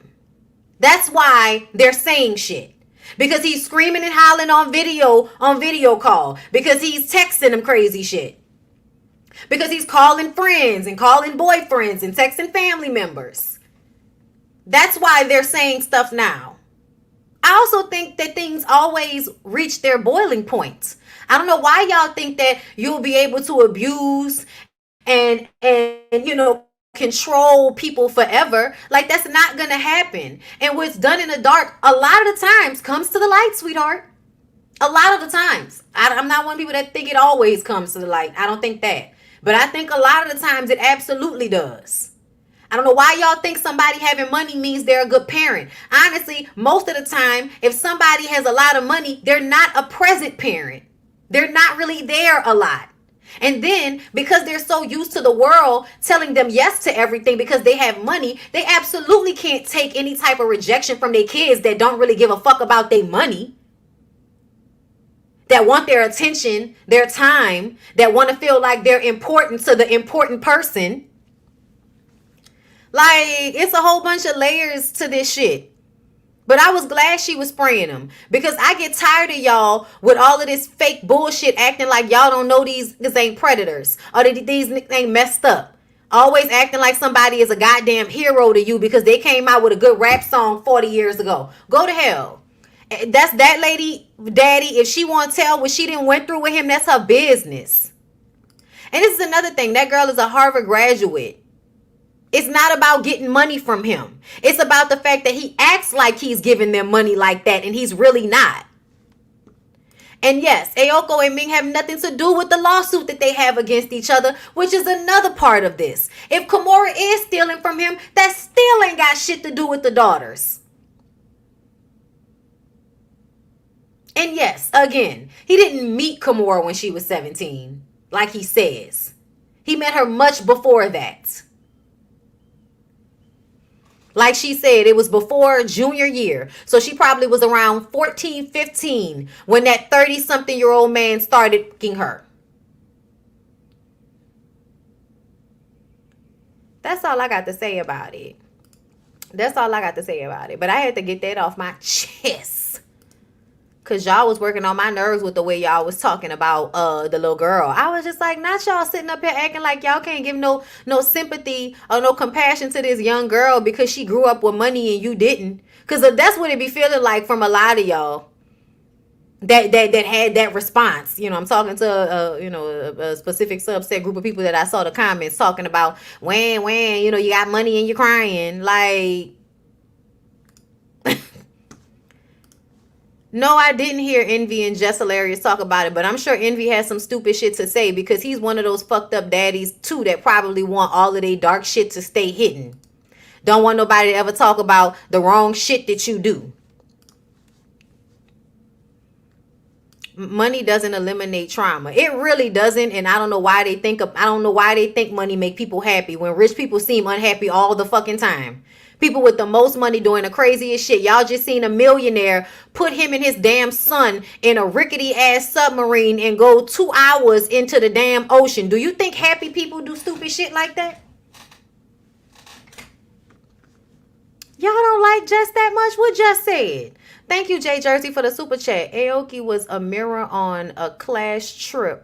That's why they're saying shit. Because he's screaming and howling on video call. Because he's texting them crazy shit. Because he's calling friends and calling boyfriends and texting family members. That's why they're saying stuff now. I also think that things always reach their boiling point. I don't know why y'all think that you'll be able to abuse and control people forever. Like, that's not gonna happen. And what's done in the dark a lot of the times comes to the light, sweetheart. A lot of the times. I'm not one of the people that think it always comes to the light. I don't think that. But I think a lot of the times it absolutely does. I don't know why y'all think somebody having money means they're a good parent. Honestly, most of the time, if somebody has a lot of money, they're not a present parent. They're not really there a lot. And then because they're so used to the world telling them yes to everything because they have money, they absolutely can't take any type of rejection from their kids that don't really give a fuck about their money, that want their attention, their time, that want to feel like they're important to the important person. Like, it's a whole bunch of layers to this shit. But I was glad she was spraying them, because I get tired of y'all with all of this fake bullshit acting like y'all don't know these niggas ain't predators or these niggas ain't messed up. Always acting like somebody is a goddamn hero to you because they came out with a good rap song 40 years ago. Go to hell. That's that lady, daddy. If she want to tell what she didn't went through with him, that's her business. And this is another thing. That girl is a Harvard graduate. It's not about getting money from him. It's about the fact that he acts like he's giving them money like that, and he's really not. And yes, Aoki and Ming have nothing to do with the lawsuit that they have against each other, which is another part of this. If Kimora is stealing from him, that still ain't got shit to do with the daughters. And yes, again, he didn't meet Kimora when she was 17, like he says. He met her much before that. Like she said, it was before junior year. So she probably was around 14, 15 when that 30-something-year-old man started fucking her. That's all I got to say about it. That's all I got to say about it. But I had to get that off my chest. Because y'all was working on my nerves with the way y'all was talking about the little girl. I was just like, not y'all sitting up here acting like y'all can't give no sympathy or no compassion to this young girl because she grew up with money and you didn't. Because that's what it be feeling like from a lot of y'all that had that response. You know, I'm talking to a specific subset group of people that I saw the comments talking about when you got money and you're crying. Like, no, I didn't hear Envy and Jess Hilarious talk about it, but I'm sure Envy has some stupid shit to say because he's one of those fucked up daddies too that probably want all of their dark shit to stay hidden. Don't want nobody to ever talk about the wrong shit that you do. Money doesn't eliminate trauma. It really doesn't, and I don't know why they think money make people happy when rich people seem unhappy all the fucking time. People with the most money doing the craziest shit. Y'all just seen a millionaire put him and his damn son in a rickety ass submarine and go 2 hours into the damn ocean. Do you think happy people do stupid shit like that? Y'all don't like Jess that much? What Jess said? Thank you, Jay Jersey, for the super chat. Aoki was a minor on a class trip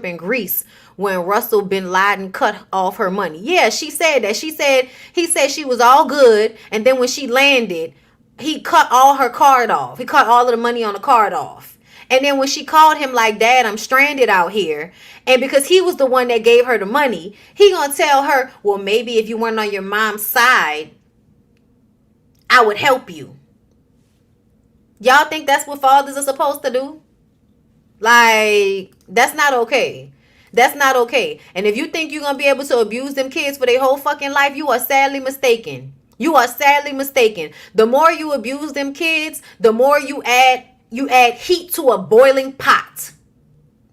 in Greece when Russel bin Laden cut off her money. Yeah, she said that. He said she was all good, and then when she landed, he cut all her card off. He cut all of the money on the card off. And then when she called him like, Dad, I'm stranded out here, and because he was the one that gave her the money, he gonna tell her, well, maybe if you weren't on your mom's side, I would help you. Y'all think that's what fathers are supposed to do? Like, that's not okay. That's not okay. And if you think you're going to be able to abuse them kids for their whole fucking life, you are sadly mistaken. You are sadly mistaken. The more you abuse them kids, the more you add heat to a boiling pot.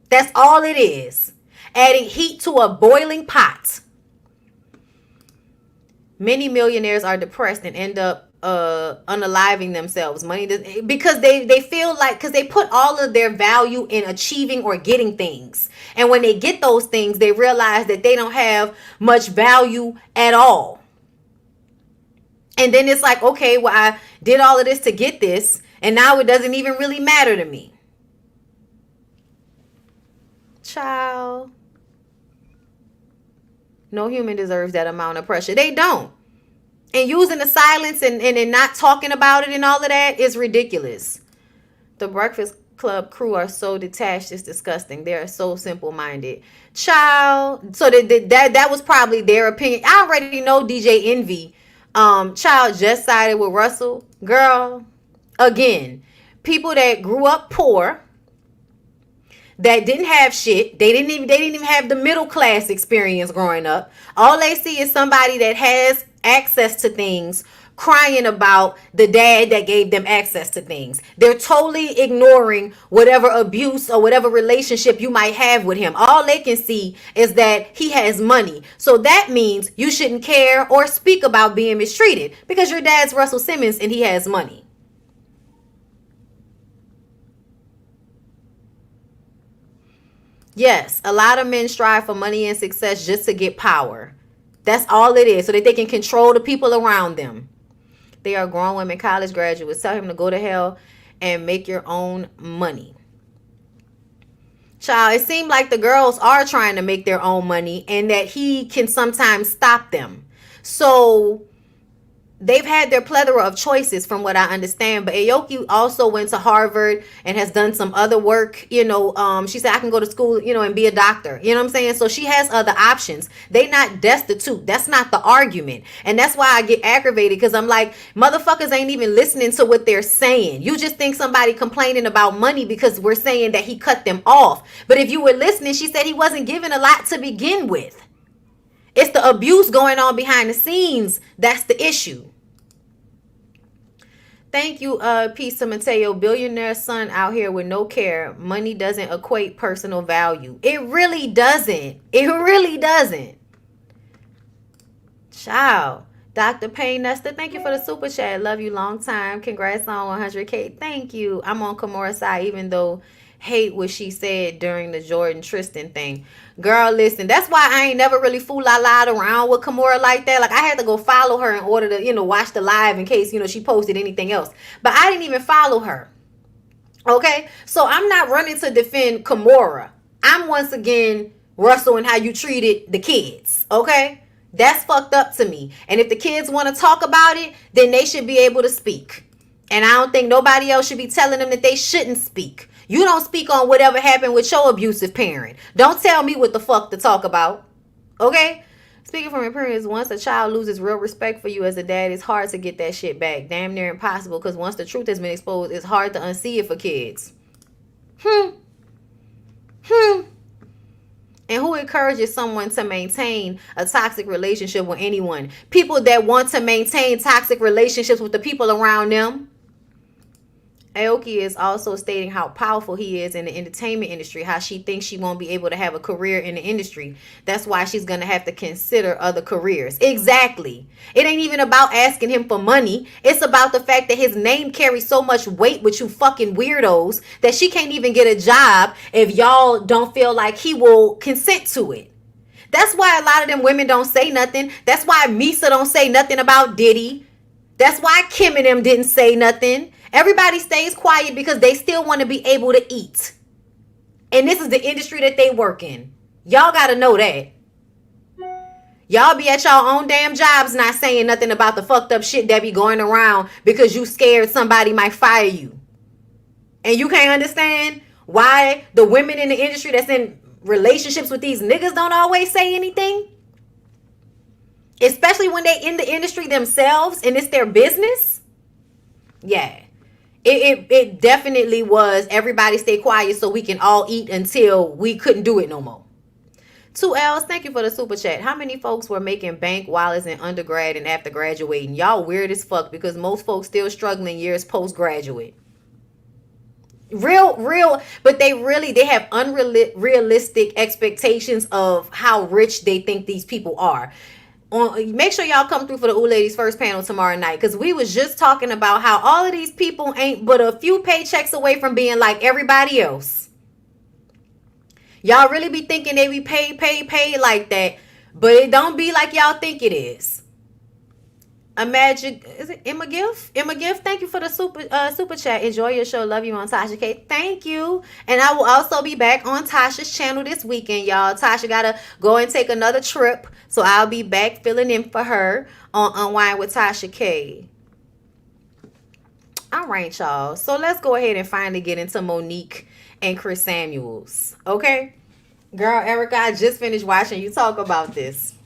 That's all it is. Adding heat to a boiling pot. Many millionaires are depressed and end up unaliving themselves. Because they feel like, because they put all of their value in achieving or getting things, and when they get those things, they realize that they don't have much value at all. And then it's like, okay, well, I did all of this to get this, and now it doesn't even really matter to me. Child, no human deserves that amount of pressure. They don't. And using the silence and not talking about it and all of that is ridiculous. The Breakfast Club crew are so detached, it's disgusting. They are so simple-minded. Child, so that was probably their opinion. I already know DJ Envy. Child just sided with Russell. Girl, again, people that grew up poor, that didn't have shit. They didn't even have the middle class experience growing up. All they see is somebody that has access to things crying about the dad that gave them access to things. They're totally ignoring whatever abuse or whatever relationship you might have with him. All they can see is that he has money. So that means you shouldn't care or speak about being mistreated because your dad's Russell Simmons and he has money. Yes, a lot of men strive for money and success just to get power. That's all it is, so that they can control the people around them. They are grown women, college graduates. Tell him to go to hell and make your own money. Child, it seemed like the girls are trying to make their own money and that he can sometimes stop them. So they've had their plethora of choices from what I understand. But Aoki also went to Harvard and has done some other work. You know, she said, I can go to school, you know, and be a doctor. You know what I'm saying? So she has other options. They not destitute. That's not the argument. And that's why I get aggravated, because I'm like, motherfuckers ain't even listening to what they're saying. You just think somebody complaining about money because we're saying that he cut them off. But if you were listening, she said he wasn't given a lot to begin with. It's the abuse going on behind the scenes. That's the issue. Thank you, Pisa Mateo. Billionaire son out here with no care. Money doesn't equate personal value. It really doesn't. It really doesn't. Child. Dr. Payne Nestor, thank you for the super chat. Love you long time. Congrats on 100K. Thank you. I'm on Kimora's side, even though hate what she said during the Jordan Tristan thing. Girl, listen, that's why I ain't never really fool-la-la around with Kimora like that. Like, I had to go follow her in order to, you know, watch the live in case, you know, she posted anything else. But I didn't even follow her. Okay? So I'm not running to defend Kimora. I'm once again Russel and how you treated the kids. Okay? That's fucked up to me. And if the kids want to talk about it, then they should be able to speak. And I don't think nobody else should be telling them that they shouldn't speak. You don't speak on whatever happened with your abusive parent. Don't tell me what the fuck to talk about. Okay? Speaking from experience, once a child loses real respect for you as a dad, it's hard to get that shit back. Damn near impossible, because once the truth has been exposed, it's hard to unsee it for kids. And who encourages someone to maintain a toxic relationship with anyone? People that want to maintain toxic relationships with the people around them. Aoki is also stating how powerful he is in the entertainment industry, how she thinks she won't be able to have a career in the industry. That's why she's going to have to consider other careers. Exactly. It ain't even about asking him for money. It's about the fact that his name carries so much weight with you fucking weirdos that she can't even get a job if y'all don't feel like he will consent to it. That's why a lot of them women don't say nothing. That's why Misa don't say nothing about Diddy. That's why Kim and them didn't say nothing. Everybody stays quiet because they still want to be able to eat. And this is the industry that they work in. Y'all got to know that. Y'all be at y'all own damn jobs not saying nothing about the fucked up shit that be going around because you scared somebody might fire you. And you can't understand why the women in the industry that's in relationships with these niggas don't always say anything. Especially when they in the industry themselves and it's their business. Yeah. It definitely was everybody stay quiet so we can all eat until we couldn't do it no more. 2Ls, thank you for the super chat. How many folks were making bank while it's in undergrad and after graduating? Y'all weird as fuck because most folks still struggling years postgraduate. Real, but they have unrealistic expectations of how rich they think these people are. Make sure y'all come through for the Ooh Ladies first panel tomorrow night, because we was just talking about how all of these people ain't but a few paychecks away from being like everybody else. Y'all really be thinking they be paid like that, but it don't be like y'all think it is. Imagine, is it Emma Gift? Emma Gift, thank you for the super chat. Enjoy your show. Love you on Tasha K. Thank you. And I will also be back on Tasha's channel this weekend, y'all. Tasha gotta go and take another trip, so I'll be back filling in for her on Unwind with Tasha K. All right, y'all. So let's go ahead and finally get into Monique and Chris Samuels. Okay? Girl, Erica, I just finished watching you talk about this.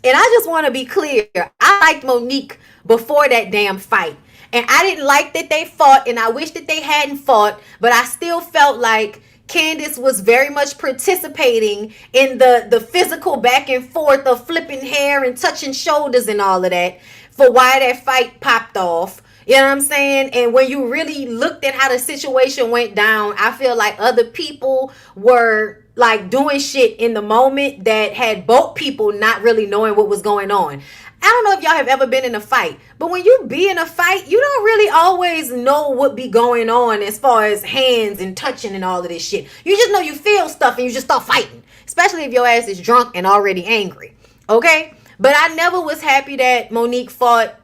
And I just want to be clear. I liked Monique before that damn fight. And I didn't like that they fought. And I wish that they hadn't fought. But I still felt like Candace was very much participating in the physical back and forth of flipping hair and touching shoulders and all of that for why that fight popped off. You know what I'm saying? And when you really looked at how the situation went down, I feel like other people were like doing shit in the moment that had both people not really knowing what was going on. I don't know if y'all have ever been in a fight, but when you be in a fight, you don't really always know what be going on as far as hands and touching and all of this shit. You just know you feel stuff and you just start fighting, especially if your ass is drunk and already angry. Okay? But I never was happy that Monique fought,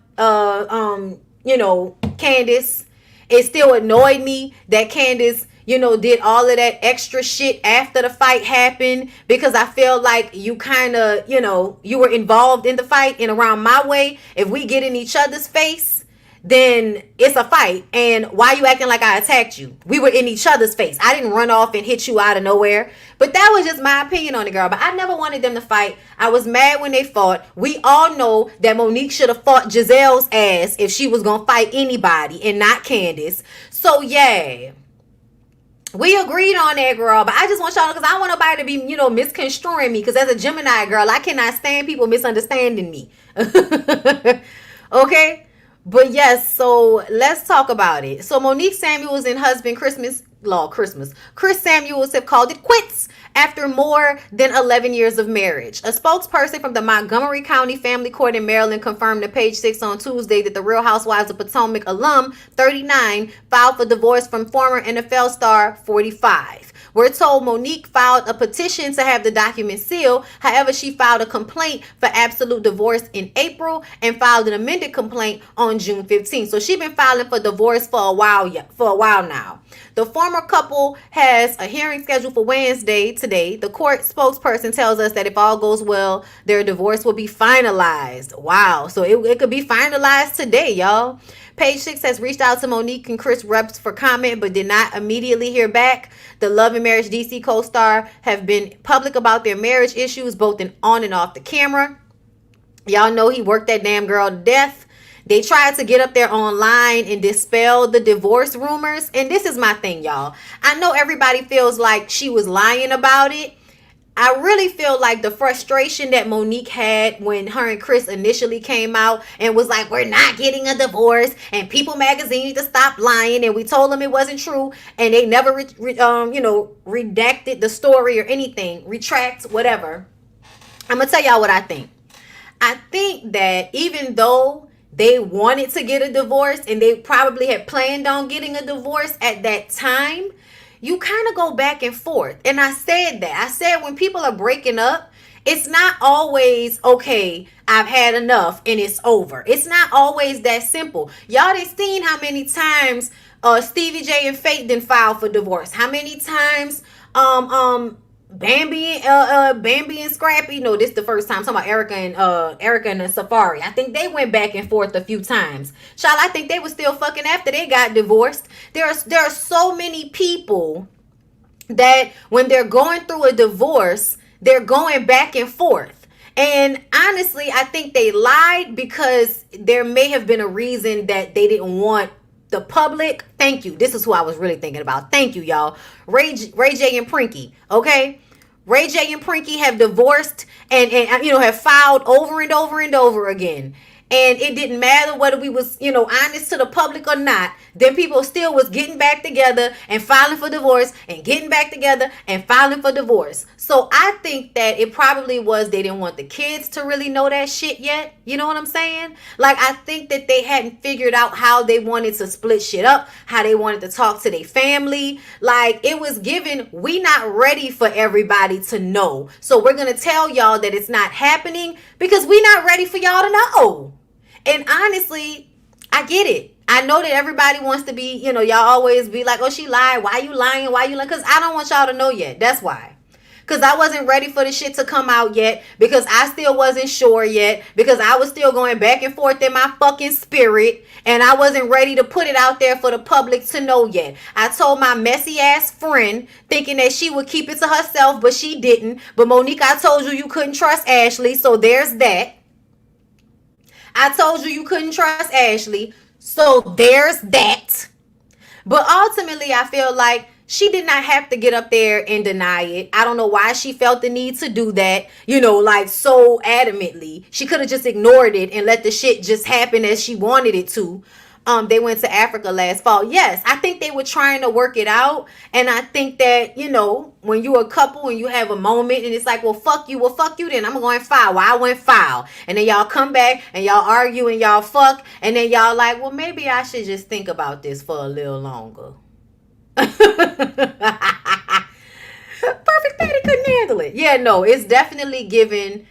Candace. It still annoyed me that Candace, did all of that extra shit after the fight happened, because I feel like you kind of, you were involved in the fight. And around my way, if we get in each other's face, then it's a fight. And why you acting like I attacked you? We were in each other's face. I didn't run off and hit you out of nowhere. But that was just my opinion on the girl. But I never wanted them to fight. I was mad when they fought. We all know that Monique should have fought Giselle's ass if she was going to fight anybody and not Candace. So, yeah. We agreed on that, girl. But I just want y'all to, because I don't want nobody to be, misconstruing me. Because as a Gemini girl, I cannot stand people misunderstanding me. Okay? But yes, so let's talk about it. So Monique Samuels and husband Chris Samuels have called it quits after more than 11 years of marriage. A spokesperson from the Montgomery County Family Court in Maryland confirmed to Page 6 on Tuesday that the Real Housewives of Potomac alum, 39, filed for divorce from former NFL star, 45. We're told Monique filed a petition to have the document sealed. However, she filed a complaint for absolute divorce in April and filed an amended complaint on June 15th. So she's been filing for divorce for a while now. The former couple has a hearing scheduled for Wednesday today. The court spokesperson tells us that if all goes well, their divorce will be finalized. Wow. So it could be finalized today, y'all. Page 6 has reached out to Monique and Chris reps for comment, but did not immediately hear back. The Love and Marriage DC co-star have been public about their marriage issues, both on and off the camera. Y'all know he worked that damn girl to death. They tried to get up there online and dispel the divorce rumors. And this is my thing, y'all. I know everybody feels like she was lying about it. I really feel like the frustration that Monique had when her and Chris initially came out and was like, we're not getting a divorce, and People Magazine need to stop lying, and we told them it wasn't true, and they never redacted the story or anything, retract, whatever. I'm gonna tell y'all what I think. I think that even though they wanted to get a divorce and they probably had planned on getting a divorce at that time, you kind of go back and forth. And I said that. I said when people are breaking up, it's not always, okay, I've had enough and it's over. It's not always that simple. Y'all done seen how many times Stevie J and Faith done filed for divorce. How many times Bambi and Scrappy, no, this is the first time. I'm talking about Erica and Safari. I think they went back and forth a few times. Child, I think they were still fucking after they got divorced. There are so many people that when they're going through a divorce, they're going back and forth. And honestly, I think they lied because there may have been a reason that they didn't want the public. Thank you. This is who I was really thinking about. Thank you, y'all. Ray J and Prinky. Okay. Ray J and Prinky have divorced and have filed over and over and over again. And it didn't matter whether we was, honest to the public or not. Then people still was getting back together and filing for divorce and getting back together and filing for divorce. So I think that it probably was they didn't want the kids to really know that shit yet. You know what I'm saying? Like, I think that they hadn't figured out how they wanted to split shit up, how they wanted to talk to their family. Like, it was given, we not ready for everybody to know. So we're going to tell y'all that it's not happening because we not ready for y'all to know. And honestly, I get it. I know that everybody wants to be, y'all always be like, oh, she lied. Why you lying? Why you lying? Because I don't want y'all to know yet. That's why. Because I wasn't ready for the shit to come out yet. Because I still wasn't sure yet. Because I was still going back and forth in my fucking spirit. And I wasn't ready to put it out there for the public to know yet. I told my messy ass friend, thinking that she would keep it to herself, but she didn't. But Monique, I told you couldn't trust Ashley. So there's that. I told you couldn't trust Ashley. So there's that. But ultimately, I feel like she did not have to get up there and deny it. I don't know why she felt the need to do that, so adamantly. She could have just ignored it and let the shit just happen as she wanted it to. They went to Africa last fall. Yes, I think they were trying to work it out. And I think that, when you're a couple and you have a moment and it's like, well, fuck you then. I'm going to file. Well, I went file. And then y'all come back and y'all argue and y'all fuck. And then y'all like, well, maybe I should just think about this for a little longer. Perfect Patty couldn't handle it. Yeah, no, it's definitely given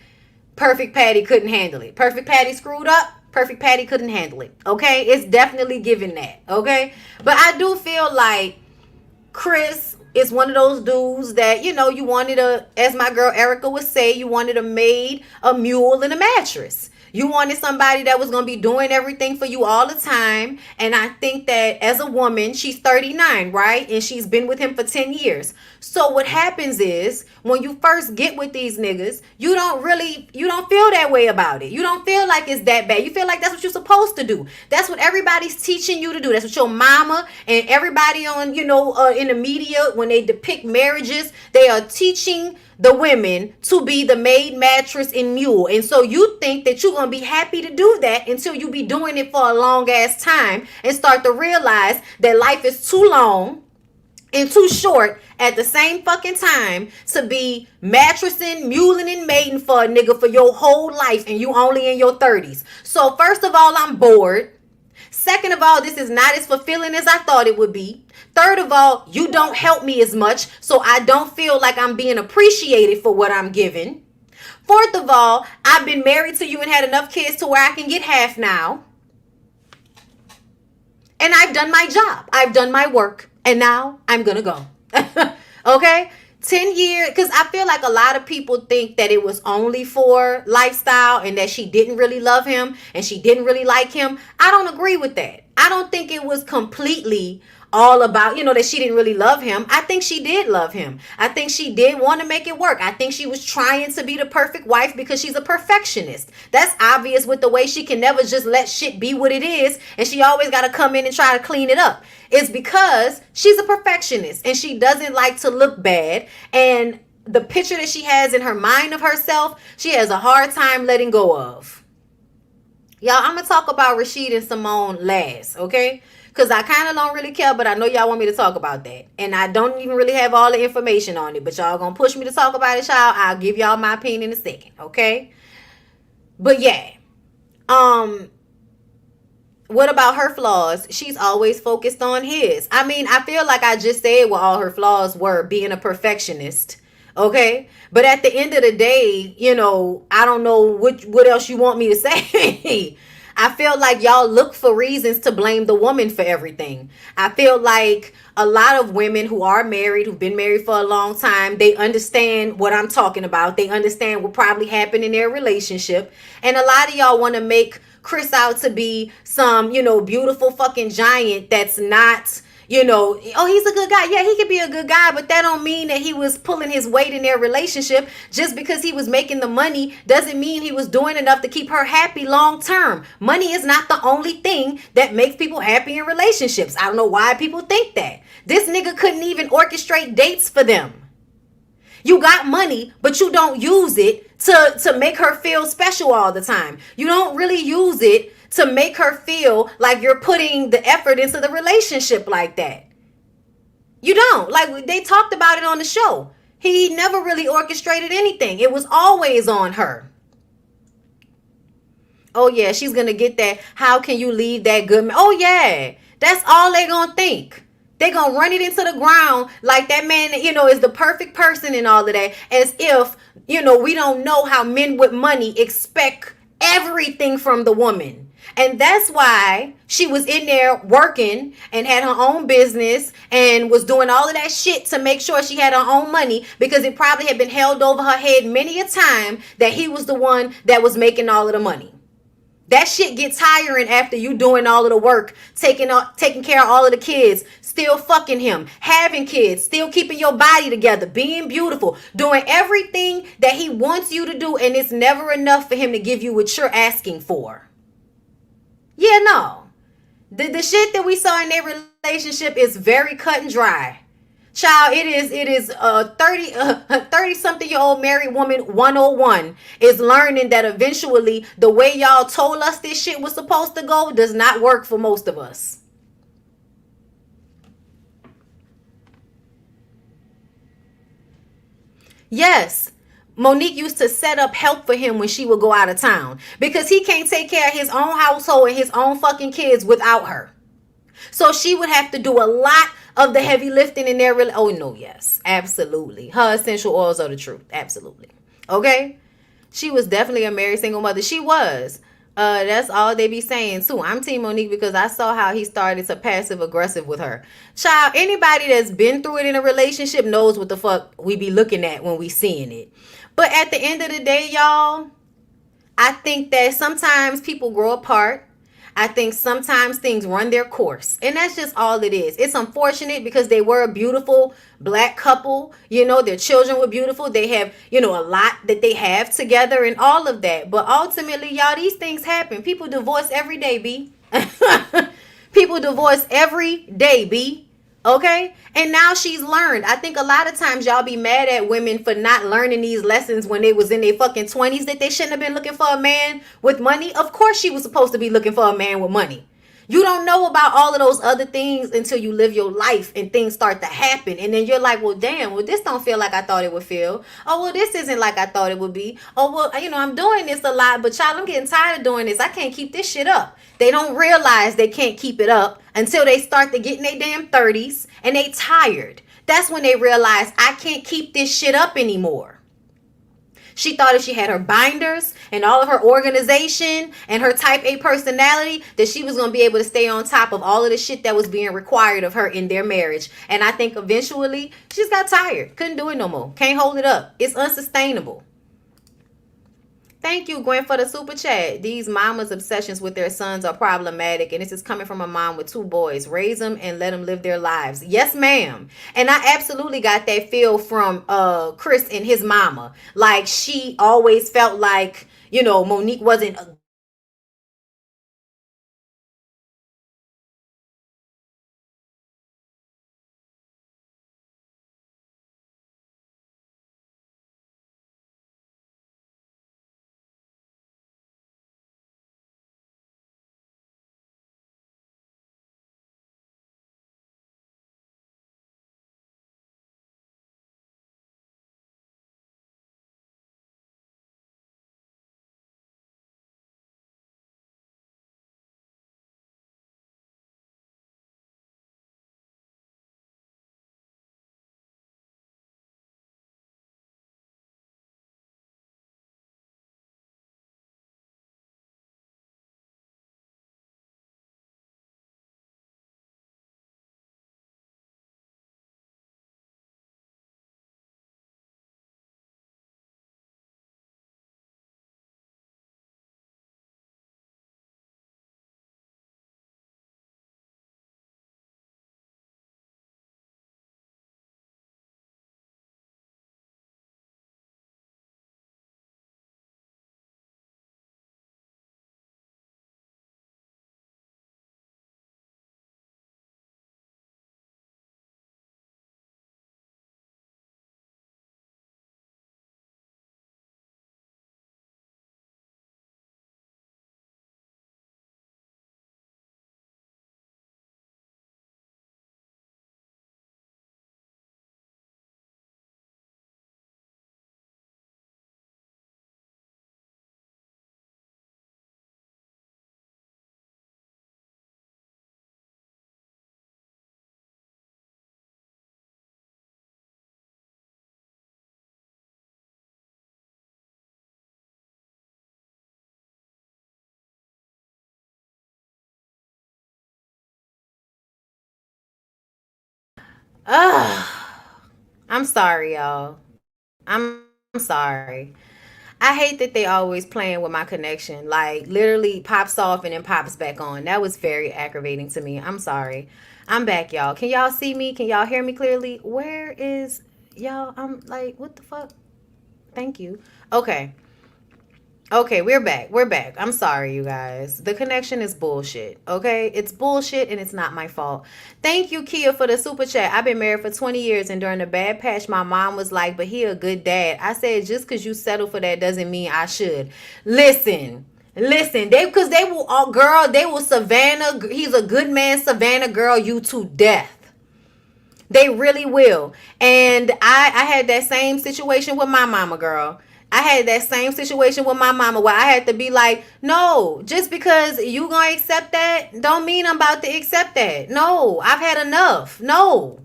Perfect Patty couldn't handle it. Perfect Patty screwed up. Perfect Patty couldn't handle it. Okay? It's definitely given that. Okay? But I do feel like Chris is one of those dudes that, you know, you wanted as my girl Erica would say, you wanted a maid, a mule, and a mattress. You wanted somebody that was going to be doing everything for you all the time. And I think that as a woman, she's 39, right? And she's been with him for 10 years. So what happens is when you first get with these niggas, you don't feel that way about it. You don't feel like it's that bad. You feel like that's what you're supposed to do. That's what everybody's teaching you to do. That's what your mama and everybody on, you know, in the media, when they depict marriages, they are teaching the women to be the maid, mattress, and mule. And so you think that you're going to be happy to do that until you be doing it for a long ass time and start to realize that life is too long and too short at the same fucking time to be mattressing, muling, and mating for a nigga for your whole life and you only in your 30s. So first of all, I'm bored. Second of all, this is not as fulfilling as I thought it would be. Third of all, you don't help me as much, so I don't feel like I'm being appreciated for what I'm giving. Fourth of all, I've been married to you and had enough kids to where I can get half now. And I've done my job. I've done my work. And now I'm going to go. Okay? 10 years, because I feel like a lot of people think that it was only for lifestyle and that she didn't really love him and she didn't really like him. I don't agree with that. I don't think it was completely all about, you know, that she didn't really love him. I think she did love him. I think she did want to make it work. I think she was trying to be the perfect wife because she's a perfectionist. That's obvious with the way she can never just let shit be what it is and she always got to come in and try to clean it up. It's because she's a perfectionist and she doesn't like to look bad, and the picture that she has in her mind of herself, she has a hard time letting go of. Y'all, I'm going to talk about Rasheed and Simone last, okay? Because I kind of don't really care, but I know y'all want me to talk about that. And I don't even really have all the information on it, but y'all going to push me to talk about it, y'all. I'll give y'all my opinion in a second, okay? But yeah. What about her flaws? She's always focused on his. I mean, I feel like I just said what all her flaws were, being a perfectionist. Okay? But at the end of the day, you know, I don't know what else you want me to say. I feel like y'all look for reasons to blame the woman for everything. I feel like a lot of women who are married, who've been married for a long time, they understand what I'm talking about. They understand what probably happened in their relationship. And a lot of y'all want to make Chris out to be some, you know, beautiful fucking giant that's not, you know, oh, he's a good guy. Yeah, he could be a good guy, but that don't mean that he was pulling his weight in their relationship. Just because he was making the money doesn't mean he was doing enough to keep her happy long term. Money is not the only thing that makes people happy in relationships. I don't know why people think that. This nigga couldn't even orchestrate dates for them. You got money, but you don't use it to make her feel special all the time. You don't really use it to make her feel like you're putting the effort into the relationship like that. You don't. Like, they talked about it on the show. He never really orchestrated anything. It was always on her. Oh, yeah, she's going to get that. How can you leave that good man? Oh, yeah. That's all they going to think. They're going to run it into the ground like that man, you know, is the perfect person and all of that. As if, you know, we don't know how men with money expect everything from the woman. And that's why she was in there working and had her own business and was doing all of that shit to make sure she had her own money, because it probably had been held over her head many a time that he was the one that was making all of the money. That shit gets tiring after you doing all of the work, taking care of all of the kids, still fucking him, having kids, still keeping your body together, being beautiful, doing everything that he wants you to do, and it's never enough for him to give you what you're asking for. Yeah, no. The shit that we saw in their relationship is very cut and dry. Child, it is a 30-something-year-old married woman 101 is learning that eventually the way y'all told us this shit was supposed to go does not work for most of us. Yes, Monique used to set up help for him when she would go out of town because he can't take care of his own household and his own fucking kids without her. So she would have to do a lot of the heavy lifting in their oh no, yes, absolutely. Her essential oils are the truth. Absolutely. Okay? She was definitely a married single mother. She was. That's all they be saying too. I'm Team Monique because I saw how he started to passive aggressive with her. Child, anybody that's been through it in a relationship knows what the fuck we be looking at when we seeing it. But at the end of the day, y'all, I think that sometimes people grow apart. I think sometimes things run their course. And that's just all it is. It's unfortunate because they were a beautiful black couple. You know, their children were beautiful. They have, you know, a lot that they have together and all of that. But ultimately, y'all, these things happen. People divorce every day, B. People divorce every day, B. Okay? And now she's learned. I think a lot of times y'all be mad at women for not learning these lessons when they was in their fucking 20s that they shouldn't have been looking for a man with money. Of course she was supposed to be looking for a man with money. You don't know about all of those other things until you live your life and things start to happen. And then you're like, well, damn, well, this don't feel like I thought it would feel. Oh, well, this isn't like I thought it would be. Oh, well, you know, I'm doing this a lot, but child, I'm getting tired of doing this. I can't keep this shit up. They don't realize they can't keep it up until they start to get in their damn 30s and they tired. That's when they realize I can't keep this shit up anymore. She thought if she had her binders and all of her organization and her type A personality that she was going to be able to stay on top of all of the shit that was being required of her in their marriage. And I think eventually she just got tired. Couldn't do it no more. Can't hold it up. It's unsustainable. Thank you, Gwen, for the super chat. These mamas' obsessions with their sons are problematic, and this is coming from a mom with 2 boys. Raise them and let them live their lives. Yes, ma'am. And I absolutely got that feel from Chris and his mama. Like, she always felt like, you know, Monique wasn't I'm sorry, y'all. I'm sorry. I hate that they always playing with my connection. Like, literally pops off and then pops back on. That was very aggravating to me. I'm sorry. I'm back, y'all. Can y'all see me? Can y'all hear me clearly? Where is y'all? I'm like, what the fuck? Thank you. Okay. Okay, we're back. We're back. I'm sorry, you guys. The connection is bullshit. Okay? It's bullshit and it's not my fault. Thank you, Kia, for the super chat. I've been married for 20 years and during the bad patch, my mom was like, but he a good dad. I said, just because you settle for that doesn't mean I should. Listen, because they will, oh, girl, they will Savannah. He's a good man, Savannah girl, you to death. They really will. And I had that same situation with my mama, girl. I had that same situation with my mama where I had to be like, no, just because you gonna accept that don't mean I'm about to accept that. No, I've had enough. No.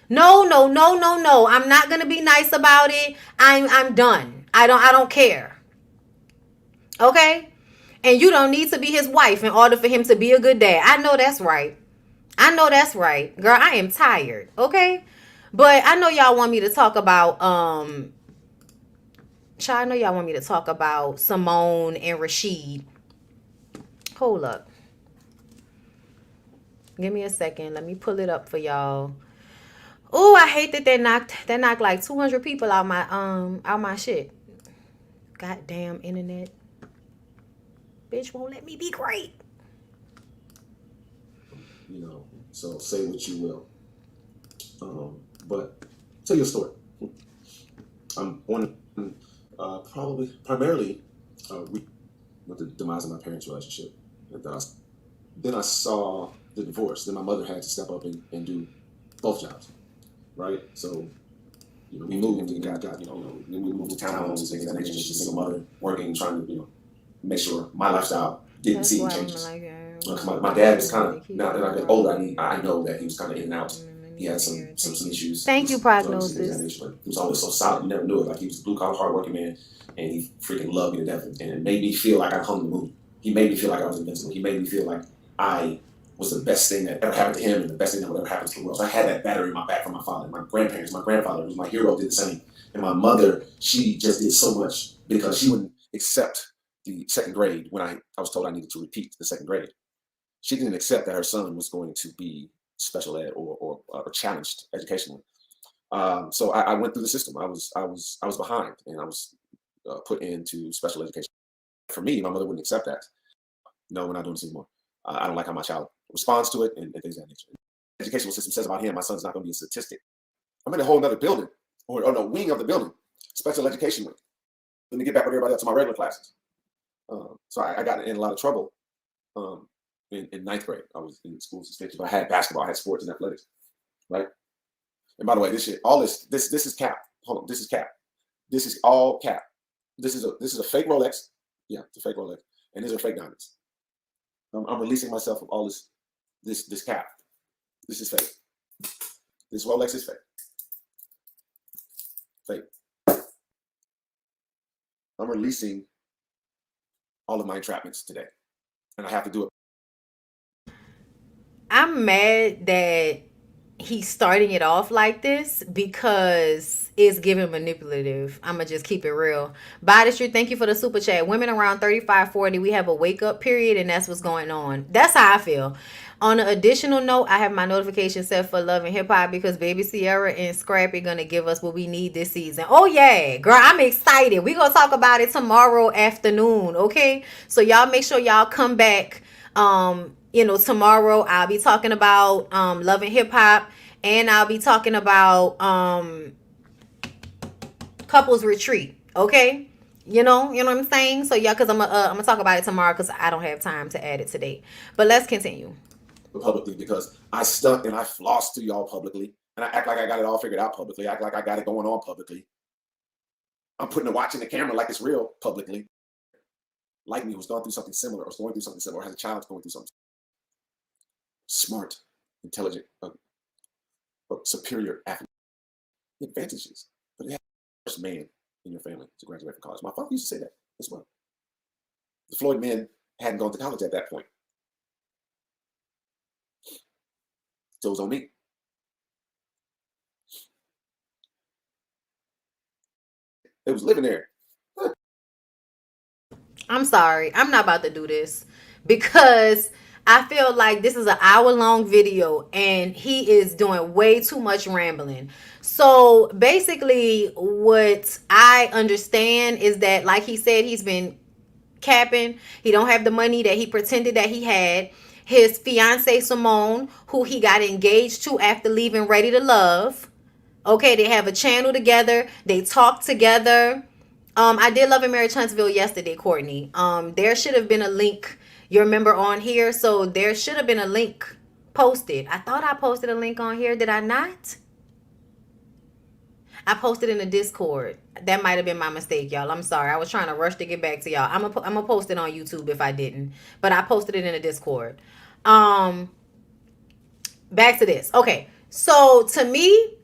I'm not gonna be nice about it. I'm done. I don't care. Okay? And you don't need to be his wife in order for him to be a good dad. I know that's right. I know that's right. Girl, I am tired. Okay? But I know y'all want me to talk about I know y'all want me to talk about Simone and Rasheed. Hold up. Give me a second. Let me pull it up for y'all. Oh, I hate that they knocked like 200 people out my shit. Goddamn internet. Bitch won't let me be great. You know, so say what you will. But tell your story. I'm born primarily with the demise of my parents' relationship. And then I saw the divorce. Then my mother had to step up and do both jobs, right? So, you know, we moved and got then we moved to townhomes and things of that nature. She's a single mother working, trying to, make sure my lifestyle didn't see any changes. My dad was kind of, now that I've been older, I know that he was kind of in and out. He had some issues. Thank you, prognosis. But he was always so solid. You never knew it. Like, he was a blue collar, hardworking man, and he freaking loved me to death. And it made me feel like I hung the moon. He made me feel like I was invincible. He made me feel like I was the best thing that ever happened to him and the best thing that would ever happen to the world. So I had that battery in my back from my father, my grandparents. My grandfather was my hero, did the same. And my mother, she just did so much because she wouldn't accept the second grade when I was told I needed to repeat the second grade. She didn't accept that her son was going to be special ed or challenged educationally. So I went through the system. I was behind, and I was put into special education. For me, my mother wouldn't accept that. No, we're not doing this anymore. I don't like how my child responds to it and things of that nature. The educational system says about him, my son's not going to be a statistic. I'm in a whole other building, or no, wing of the building, special education wing. Let me get back with everybody else to my regular classes. So I got in a lot of trouble in ninth grade. I was in school suspension, but I had basketball, I had sports and athletics, right? And by the way, this is cap. Hold on, this is cap. This is all cap. This is a fake Rolex. Yeah, it's a fake Rolex, and these are fake diamonds. I'm releasing myself of all this cap. This is fake. This Rolex is fake. Fake. I'm releasing all of my entrapments today, and I have to do it. I'm mad that he's starting it off like this because it's giving manipulative. I'm gonna just keep it real. Body Street, thank you for the super chat. Women around 35, 40, we have a wake up period, and that's what's going on. That's how I feel. On an additional note, I have my notification set for Love and Hip Hop because Baby Sierra and Scrappy gonna give us what we need this season. Oh yeah, girl, I'm excited. We gonna talk about it tomorrow afternoon, okay? So y'all make sure y'all come back. Tomorrow I'll be talking about Love and Hip Hop, and I'll be talking about couples retreat. Okay, you know what I'm saying. So yeah, because I'm gonna talk about it tomorrow because I don't have time to add it today. But let's continue. Publicly, because I stunt and I floss to y'all publicly, and I act like I got it all figured out publicly. I act like I got it going on publicly. I'm putting a watch in the camera like it's real publicly. Like me, who's gone through something similar, or is going through something similar, or has a child going through something. Smart, intelligent, superior athlete. The advantages, but you have the first man in your family to graduate from college. My father used to say that as well. The Floyd men hadn't gone to college at that point. So it was on me. It was living there. I'm sorry. I'm not about to do this because I feel like this is an hour-long video and he is doing way too much rambling. So basically what I understand is that, like he said, he's been capping. He don't have the money that he pretended that he had. His fiance Simone, who he got engaged to after leaving Ready to Love. Okay, they have a channel together. They talk together. I did Love and Marriage Huntsville yesterday, Courtney. There should have been a link, you remember, on here. So there should have been a link posted. I thought I posted a link on here. Did I not? I posted in the Discord. That might have been my mistake, y'all. I'm sorry. I was trying to rush to get back to y'all. I'm gonna post it on YouTube if I didn't. But I posted it in the Discord. Back to this. Okay. So to me,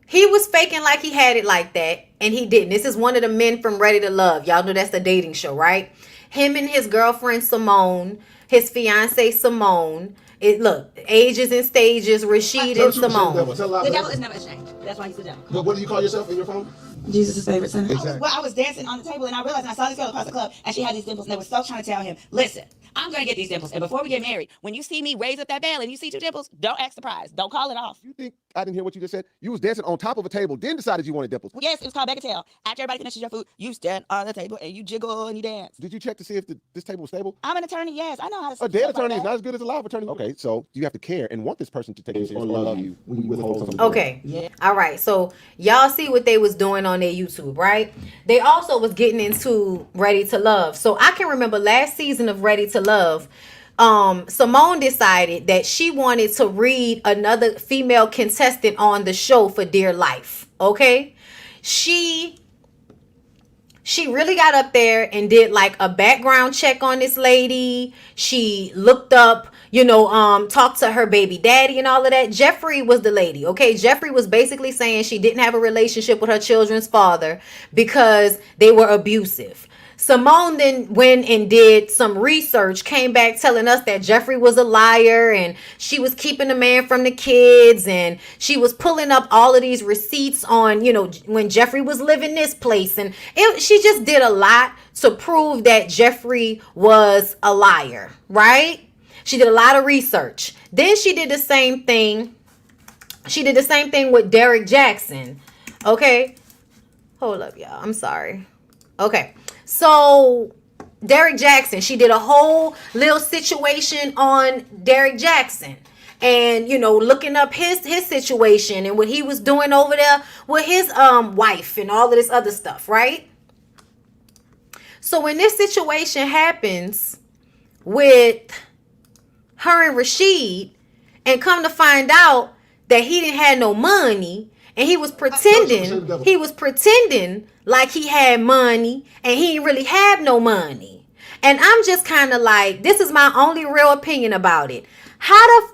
he was faking like he had it like that, and he didn't. This is one of the men from Ready to Love. Y'all know that's the dating show, right? him and his girlfriend Simone, his fiance Simone. Look, ages and stages, Rasheed and Simone. The devil is never ashamed. That's why he's the devil. But what do you call yourself in your phone? Jesus' favorite sinner. Exactly. Well, I was dancing on the table and I realized, and I saw this girl across the club and she had these dimples and they were so trying to tell him, listen, I'm going to get these dimples. And before we get married, when you see me raise up that veil and you see 2 dimples, don't act surprised. Don't call it off. You think I didn't hear what you just said? You was dancing on top of a table, then decided you wanted dimples. Well, yes, it was called bagatelle. After everybody finishes your food, you stand on the table and you jiggle and you dance. Did you check to see if this table was stable? I'm an attorney, yes. I know how to. A dead attorney is not as good as a live attorney. Okay, so you have to care and want this person to take you serious or love you when you withhold something. Okay. Yeah. All right. So y'all see what they was doing on their YouTube, right? They also was getting into Ready to Love. So I can remember last season of Ready to Love, Simone decided that she wanted to read another female contestant on the show for dear life. Okay. She really got up there and did like a background check on this lady. She looked up, talked to her baby daddy and all of that. Jeffrey was the lady. Okay. Jeffrey was basically saying she didn't have a relationship with her children's father because they were abusive. Simone then went and did some research, came back telling us that Jeffrey was a liar and she was keeping the man from the kids, and she was pulling up all of these receipts on, when Jeffrey was living this place, and she just did a lot to prove that Jeffrey was a liar, right? She did a lot of research. Then she did the same thing. She did the same thing with Derek Jackson. Okay. Hold up, y'all. I'm sorry. Okay. So Derek Jackson, she did a whole little situation on Derek Jackson and, looking up his situation and what he was doing over there with his wife and all of this other stuff, right? So when this situation happens with her and Rasheed, and come to find out that he didn't have no money, and he was pretending like he had money and he didn't really have no money. And I'm just kind of like, this is my only real opinion about it. How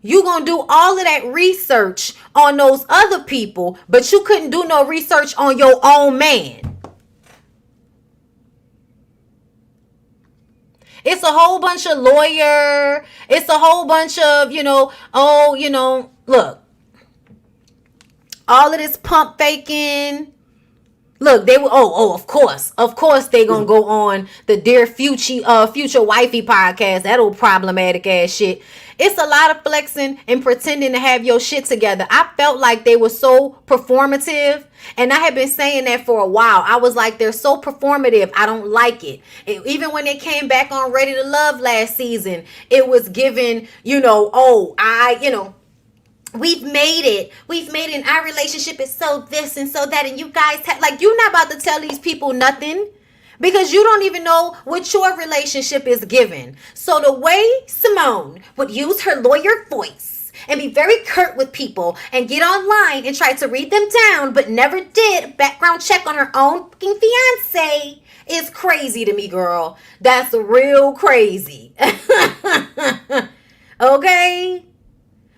you gonna do all of that research on those other people, but you couldn't do no research on your own man? It's a whole bunch of lawyer. It's a whole bunch of, look, all of this pump faking. Look, they were, of course they gonna go on the Dear Future Wifey podcast. That old problematic ass shit. It's a lot of flexing and pretending to have your shit together. I felt like they were so performative, and I had been saying that for a while. I was like, they're so performative. I don't like it. Even when they came back on Ready to Love last season, it was given, we've made it. And our relationship is so this and so that. And you guys, you're not about to tell these people nothing, because you don't even know what your relationship is given. So the way Simone would use her lawyer voice and be very curt with people and get online and try to read them down, but never did a background check on her own fucking fiance, is crazy to me, girl. That's real crazy. Okay?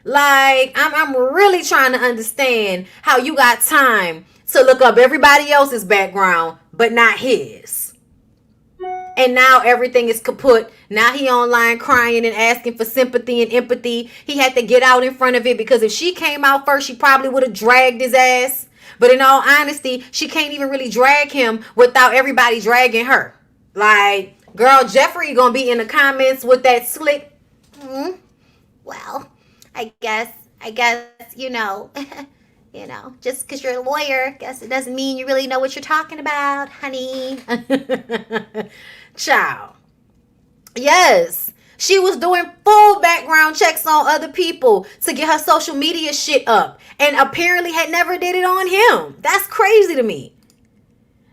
Like, I'm really trying to understand how you got time to look up everybody else's background, but not his. And now everything is kaput. Now he online crying and asking for sympathy and empathy. He had to get out in front of it, because if she came out first, she probably would have dragged his ass. But in all honesty, she can't even really drag him without everybody dragging her. Like, girl, Jeffrey gonna be in the comments with that slick. Well, I guess, just because you're a lawyer, I guess it doesn't mean you really know what you're talking about, honey. Child. Yes. She was doing full background checks on other people to get her social media shit up, and apparently had never did it on him. That's crazy to me.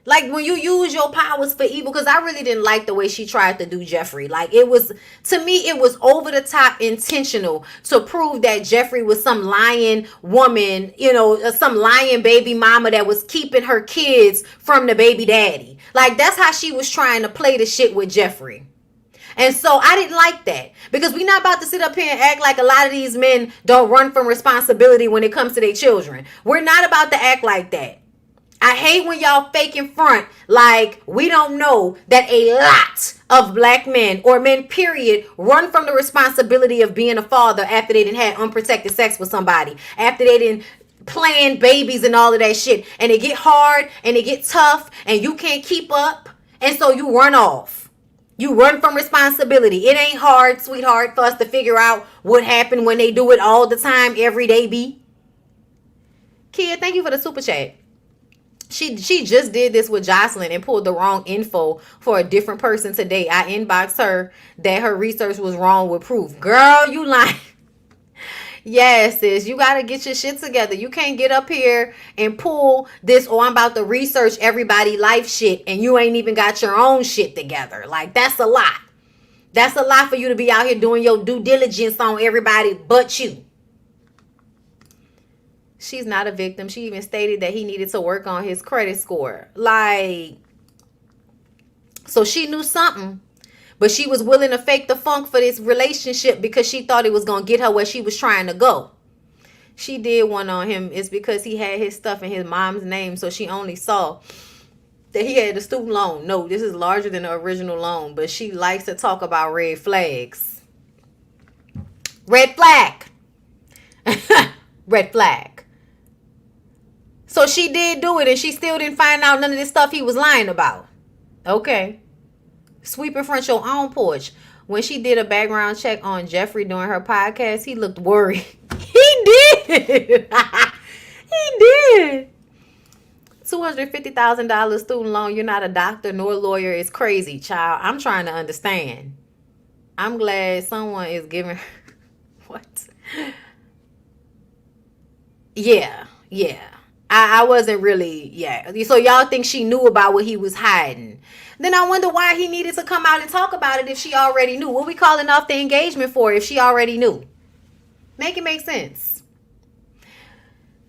Like, when you use your powers for evil, because I really didn't like the way she tried to do Jeffrey. Like, to me, it was over the top intentional to prove that Jeffrey was some lying woman, some lying baby mama that was keeping her kids from the baby daddy. Like, that's how she was trying to play the shit with Jeffrey. And so I didn't like that, because we're not about to sit up here and act like a lot of these men don't run from responsibility when it comes to their children. We're not about to act like that. I hate when y'all fake in front like we don't know that a lot of black men or men period run from the responsibility of being a father after they done had unprotected sex with somebody, after they done playing babies and all of that shit, and it get hard and it get tough and you can't keep up, and so you run off. You run from responsibility. It ain't hard, sweetheart, for us to figure out what happened when they do it all the time, every day, B. Kid, thank you for the super chat. She just did this with Jocelyn and pulled the wrong info for a different person today. I inboxed her that her research was wrong with proof. Girl, you lying. Yes, sis, you got to get your shit together. You can't get up here and pull this, I'm about to research everybody life shit, and you ain't even got your own shit together. Like, that's a lot. That's a lot for you to be out here doing your due diligence on everybody but you. She's not a victim. She even stated that he needed to work on his credit score. Like, so she knew something, but she was willing to fake the funk for this relationship because she thought it was going to get her where she was trying to go. She did one on him. It's because he had his stuff in his mom's name, so she only saw that he had a student loan. No, this is larger than the original loan, but she likes to talk about red flags. Red flag. Red flag. So she did do it, and she still didn't find out none of this stuff he was lying about. Okay. Sweep in front your own porch. When she did a background check on Jeffrey during her podcast, he looked worried. He did. He did. $250,000 student loan. You're not a doctor nor a lawyer. It's crazy, child. I'm trying to understand. I'm glad someone is giving her... What? Yeah. I wasn't really, So y'all think she knew about what he was hiding. Then I wonder why he needed to come out and talk about it if she already knew. What we calling off the engagement for if she already knew? Make it make sense.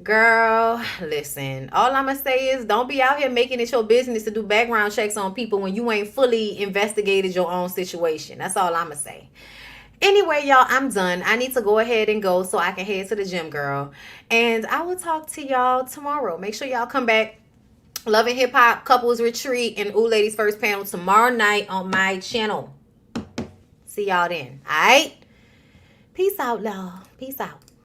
Girl, listen. All I'm going to say is don't be out here making it your business to do background checks on people when you ain't fully investigated your own situation. That's all I'm going to say. Anyway, y'all, I'm done. I need to go ahead and go so I can head to the gym, girl. And I will talk to y'all tomorrow. Make sure y'all come back. Love and Hip Hop Couples Retreat and Ooh Ladies First Panel tomorrow night on my channel. See y'all then. All right? Peace out, y'all. Peace out.